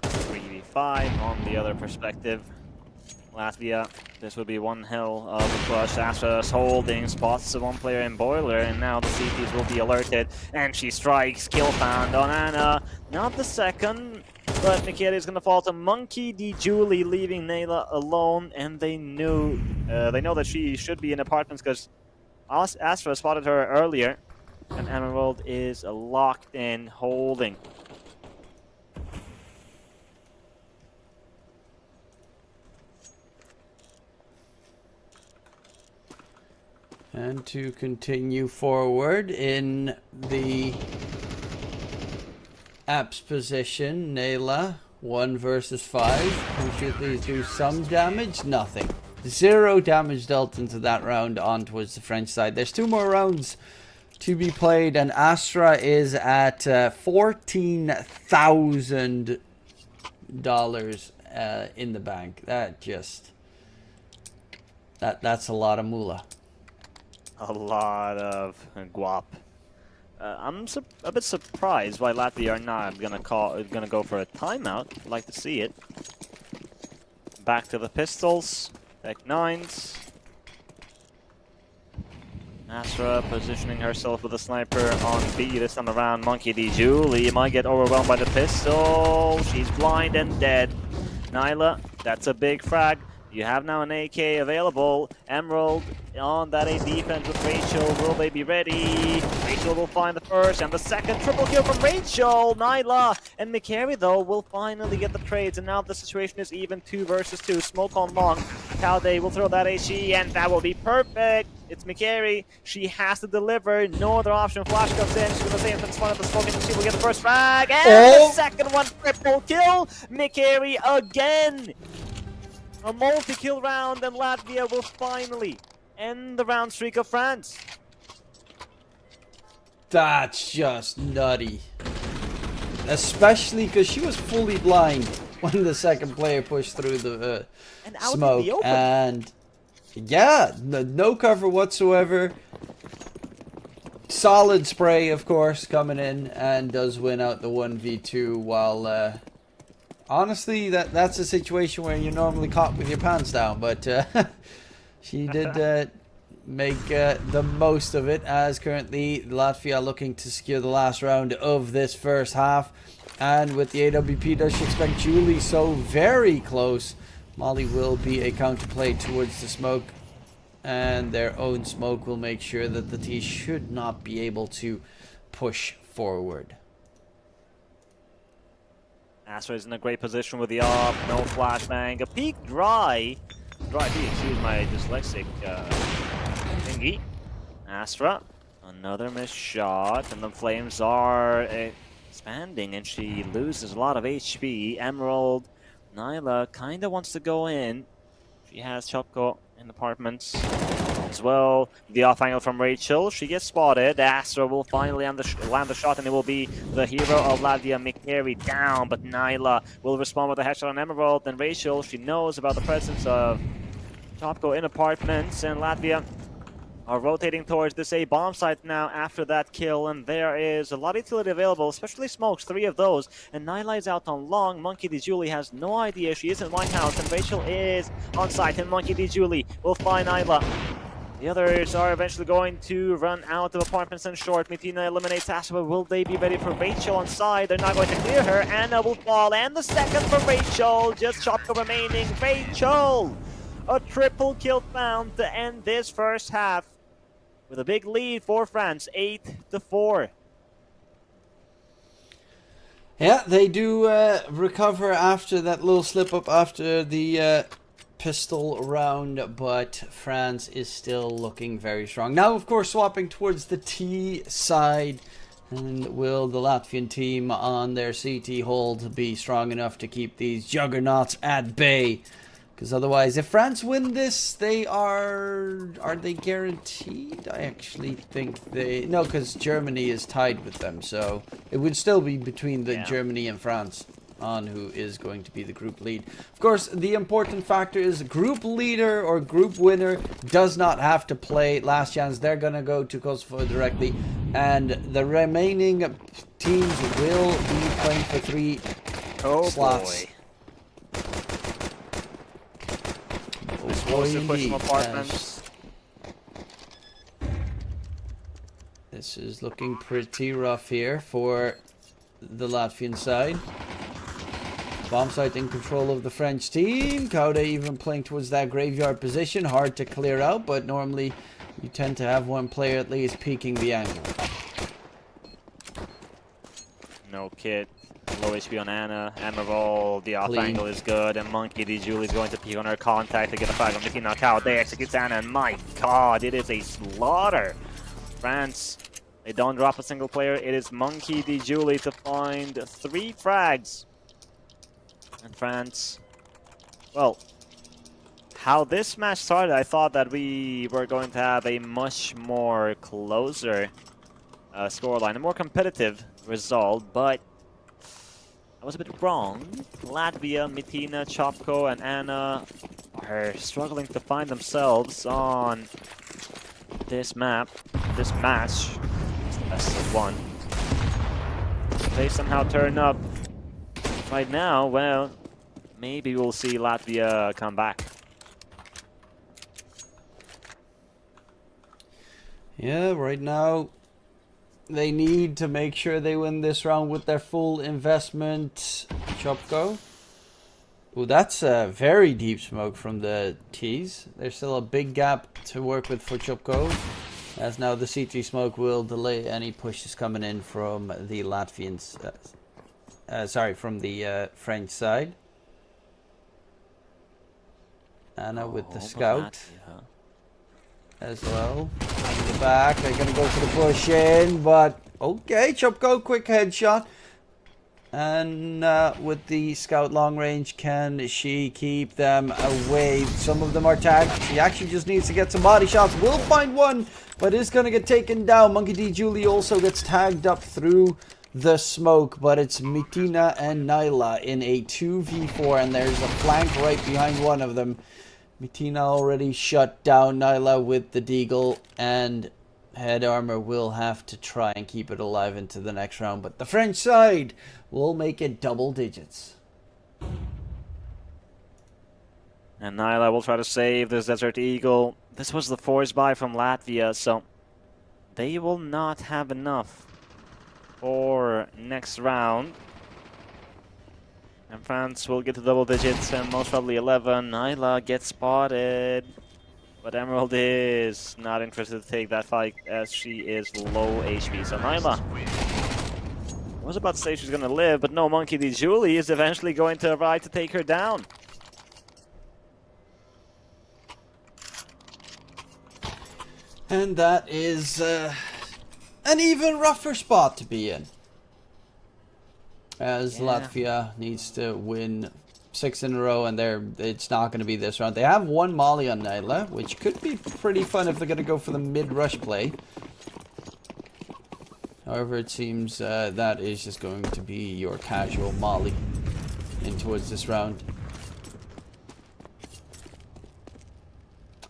S1: 3v5 on the other perspective. Latvia, this would be one hell of a clutch. Astra's holding, spots the 1 player in Boiler, and now the CTs will be alerted, and she strikes. Kill found on Anna. Not the second, but Mikeri is going to fall to Monkey D. Julie, leaving Nayla alone, and they know that she should be in apartments because Astra spotted her earlier, and Emerald is locked in, holding.
S2: And to continue forward in the apps position, Nayla, 1 versus 5. Who should these do some damage? Nothing. 0 damage dealt into that round on towards the French side. There's 2 more rounds to be played, and Astra is at $14,000 in the bank. That's a lot of moolah.
S1: A lot of guap. I'm a bit surprised why Latvia are not gonna go for a timeout. I'd like to see it. Back to the pistols. Tech 9s. Astra positioning herself with a sniper on B this time around. Monkey D. Julie might get overwhelmed by the pistol. She's blind and dead. Nyla, that's a big frag. You have now an AK available. Emerald on that A defense with Rachel. Will they be ready? Rachel will find the first and the second. Triple kill from Rachel. Nyla and Mikeri, though, will finally get the trades. And now the situation is even 2 versus 2. Smoke on long. Cowday will throw that HE, and that will be perfect. It's Mikeri. She has to deliver. No other option. Flash comes in. She's going to stay in front of the smoke, and she will get the first frag. And the second one, triple kill. Mikeri again. A multi-kill round, and Latvia will finally end the round streak of France.
S2: That's just nutty. Especially because she was fully blind when the second player pushed through the
S1: And out
S2: smoke.
S1: in the open.
S2: And yeah, no cover whatsoever. Solid spray, of course, coming in and does win out the 1v2 while... honestly, that's a situation where you're normally caught with your pants down, but she did make the most of it, as currently Latvia looking to secure the last round of this first half. And with the AWP, does she expect Julie so very close? Molly will be a counterplay towards the smoke, and their own smoke will make sure that the T should not be able to push forward.
S1: Astra is in a great position with the up, no flashbang, a peak dry peak, excuse my dyslexic thingy. Astra, another missed shot, and the flames are expanding, and she loses a lot of HP. Emerald, Nyla kinda wants to go in. She has Chopko in apartments as well. The off angle from Rachel, she gets spotted. Astra will finally land the shot, and it will be the hero of Latvia, McCary, down. But Nyla will respond with a headshot on Emerald. And Rachel, she knows about the presence of Chopko in apartments, and Latvia are rotating towards this A bomb site now after that kill, and there is a lot of utility available, especially smokes, 3 of those, and Nyla is out on long. Monkey D. Julie has no idea she is in Winehouse, and Rachel is on site, and Monkey D. Julie will find Nyla. The others are eventually going to run out of apartments and short. Mitina eliminates Astra, but will they be ready for Rachel on side? They're not going to clear her. Anna will fall, and the second for Rachel. Just Chopko remaining. Rachel! A triple kill found to end this first half, with a big lead for France, 8-4.
S2: Yeah, they do recover after that little slip up after the pistol round, but France is still looking very strong. Now, of course, swapping towards the T side. And will the Latvian team on their CT hold be strong enough to keep these juggernauts at bay? Because otherwise, if France win this, they are they guaranteed? I actually think they... No, because Germany is tied with them, so it would still be between the Germany and France on who is going to be the group lead. Of course, the important factor is group leader or group winner does not have to play last chance. They're going to go to Kosovo directly, and the remaining teams will be playing for 3 slots.
S1: Boy. Explosive push from apartments.
S2: This is looking pretty rough here for the Latvian side. Bomb site in control of the French team. Kaude even playing towards that graveyard position. Hard to clear out, but normally you tend to have one player at least peeking the angle.
S1: No kit. Low HP on Anna. Emerald, the off angle is good, and Monkey D. Julie is going to peek on her contact to get a flag on Mickey Knockout. They execute Anna, and my god, it is a slaughter. France, they don't drop a single player. It is Monkey D. Julie to find 3 frags. And France, well, how this match started, I thought that we were going to have a much more closer scoreline, a more competitive result, but I was a bit wrong. Latvia, Mitina, Chopko, and Anna are struggling to find themselves on this map, this match. It's the best of 1. They somehow turn up right now. Well, maybe we'll see Latvia come back.
S2: Yeah, right now they need to make sure they win this round with their full investment. Chopko. Ooh, that's a very deep smoke from the T's. There's still a big gap to work with for Chopko, as now the CT smoke will delay any pushes coming in from the Latvians. From the French side. Anna with the scout as well. In the back, they're going to go for the push in, but okay, Chopko, quick headshot. And with the scout long range, can she keep them away? Some of them are tagged. She actually just needs to get some body shots. Will find one, but is going to get taken down. Monkey D. Julie also gets tagged up through the smoke, but it's Mitina and Nyla in a 2v4, and there's a flank right behind one of them. Mitina already shut down Nyla with the deagle, and Head Armor will have to try and keep it alive into the next round, but the French side will make it double digits.
S1: And Nyla will try to save this Desert Eagle. This was the force buy from Latvia, so they will not have enough for next round. And France will get to double digits and most probably 11. Nyla gets spotted. But Emerald is not interested to take that fight as she is low HP. So Nyla, I was about to say she's going to live, but no, Monkey D. Julie is eventually going to arrive to take her down.
S2: And that is an even rougher spot to be in. As Latvia needs to win 6 in a row, and it's not going to be this round. They have one Molly on Nyla, which could be pretty fun if they're going to go for the mid-rush play. However, it seems that is just going to be your casual Molly in towards this round.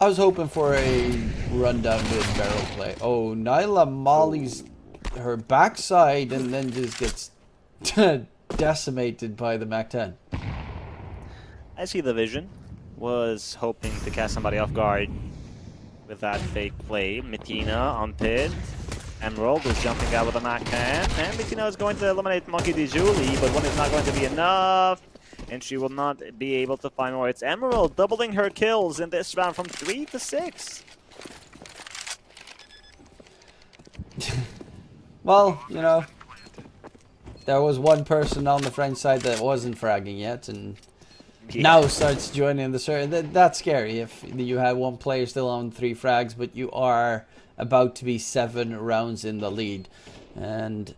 S2: I was hoping for a rundown mid-barrel play. Oh, Nyla mollies her backside and then just gets decimated by the MAC-10.
S1: I see the vision. Was hoping to catch somebody off guard with that fake play. Mitina on pit. Emerald is jumping out with a MAC-10. And Mitina is going to eliminate Monkey D. Julie, but one is not going to be enough. And she will not be able to find more. It's Emerald doubling her kills in this round from 3 to 6.
S2: Well, you know, there was one person on the French side that wasn't fragging yet, and now starts joining the server. That's scary if you have one player still on 3 frags, but you are about to be 7 rounds in the lead. And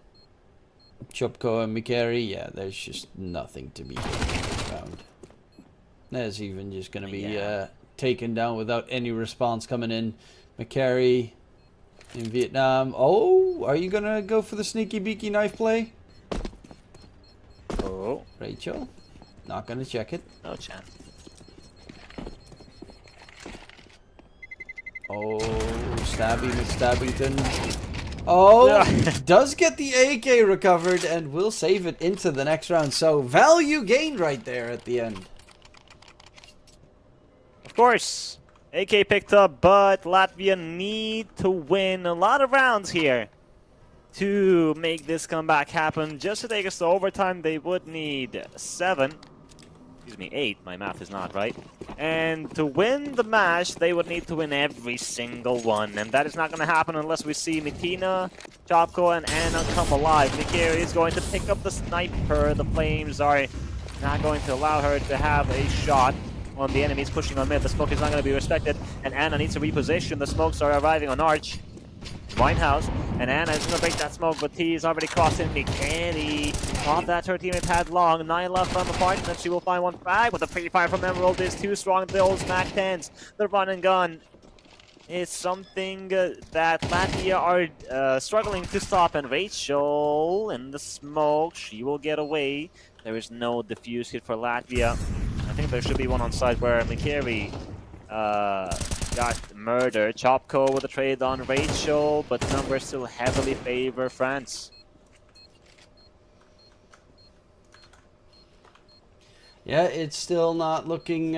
S2: Chupko and Mikeri, yeah, there's just nothing to be done this round. That's even just going to be taken down without any response coming in. Mikeri in Vietnam. Oh, are you going to go for the sneaky beaky knife play?
S1: Oh.
S2: Rachel, not going to check it.
S1: No chance.
S2: Oh, Stabby McStabbington. Oh, does get the AK recovered and will save it into the next round. So value gained right there at the end.
S1: Of course, AK picked up, but Latvia need to win a lot of rounds here to make this comeback happen. Just to take us to overtime, they would need 8. My math is not right. And to win the match, they would need to win every single one. And that is not going to happen unless we see Mitina, Chopko, and Anna come alive. Mikiri is going to pick up the sniper. The flames are not going to allow her to have a shot on the enemies pushing on mid. The smoke is not going to be respected. And Anna needs to reposition. The smokes are arriving on Arch. Winehouse, and Anna is going to break that smoke, but T is already crossing Mikeri. Thought that her teammate had long. Nyla from apart, and then she will find one frag, but the pre-fire from Emerald is too strong. Those MAC-10s, the run and gun is something that Latvia are struggling to stop, and Rachel in the smoke, she will get away. There is no defuse hit for Latvia. I think there should be one on side where Mikeri got murdered. Chopko with a trade on Rachel, but numbers still heavily favor France.
S2: Yeah, it's still not looking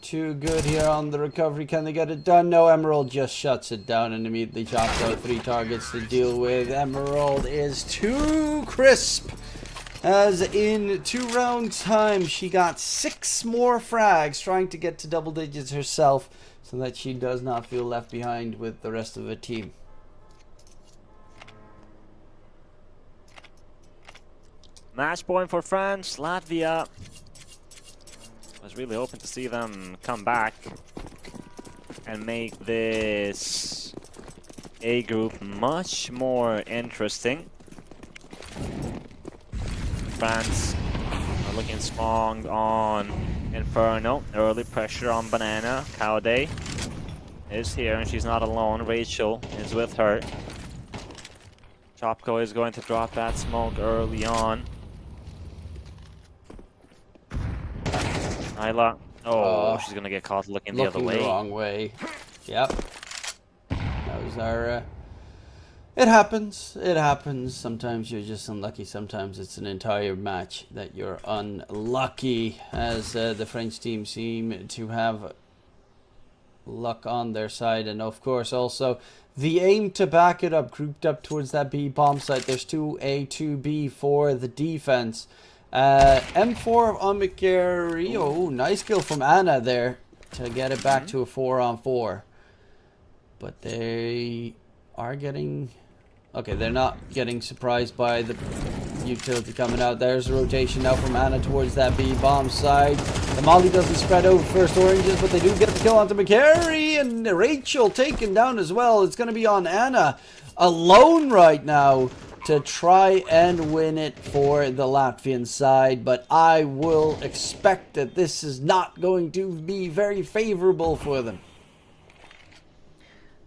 S2: too good here on the recovery. Can they get it done? No, Emerald just shuts it down and immediately chops out 3 targets to deal with. Emerald is too crisp. As in 2 round time, she got 6 more frags, trying to get to double digits herself so that she does not feel left behind with the rest of the team.
S1: Match point for France. Latvia was really hoping to see them come back and make this A group much more interesting. France are looking strong on Inferno. Early pressure on Banana. Cowday is here and she's not alone. Rachel is with her. Chopko is going to drop that smoke early on. Nyla. Oh, she's going to get caught looking the other way.
S2: Looking the wrong way. Yep. That was our... It happens. It happens. Sometimes you're just unlucky. Sometimes it's an entire match that you're unlucky, as the French team seem to have luck on their side. And of course also the aim to back it up, grouped up towards that B bomb site. There's 2A, 2B for the defense. M4 on McGarry. Oh, nice kill from Anna there to get it back to a 4-on-4. But they are getting... Okay, they're not getting surprised by the utility coming out. There's a rotation now from Anna towards that B bomb side. The molly doesn't spread over first oranges, but they do get the kill onto McCary, and Rachel taken down as well. It's going to be on Anna alone right now to try and win it for the Latvian side, but I will expect that this is not going to be very favorable for them.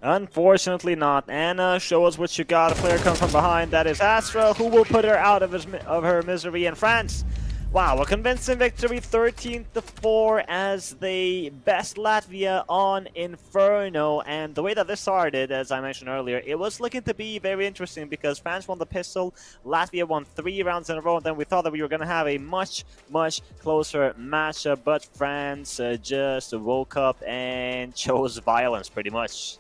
S1: Unfortunately not. Anna, show us what you got. A player comes from behind. That is Astra, who will put her out of her misery. In France, wow, a convincing victory, 13-4, as they best Latvia on Inferno. And the way that this started, as I mentioned earlier, it was looking to be very interesting because France won the pistol, Latvia won 3 rounds in a row, and then we thought that we were going to have a much closer matchup, but France just woke up and chose violence pretty much.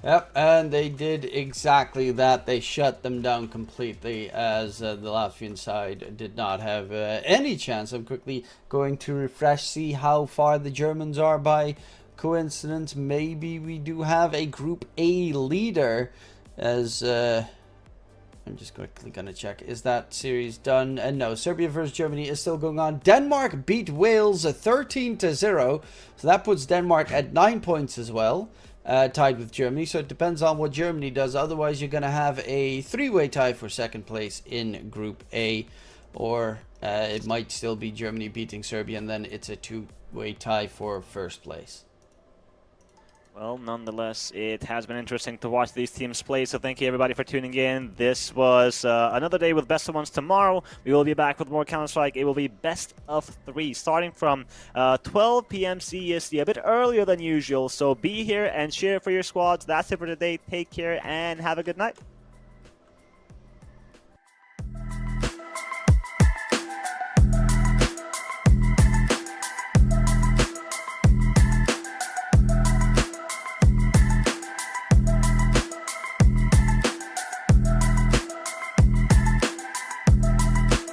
S2: Yep, and they did exactly that. They shut them down completely, as the Latvian side did not have any chance. I'm quickly going to refresh, see how far the Germans are. By coincidence, maybe we do have a Group A leader, as I'm just quickly going to check. Is that series done? And no, Serbia versus Germany is still going on. Denmark beat Wales 13-0, so that puts Denmark at 9 points as well. Tied with Germany, so it depends on what Germany does. Otherwise, you're going to have a 3-way tie for second place in Group A, or it might still be Germany beating Serbia, and then it's a 2-way tie for first place.
S1: Well, nonetheless, it has been interesting to watch these teams play, so thank you everybody for tuning in. This was another day with Best of Ones. Tomorrow, we will be back with more Counter-Strike. It will be Best of 3, starting from 12 p.m. CEST, a bit earlier than usual, so be here and cheer for your squads. That's it for today. Take care and have a good night.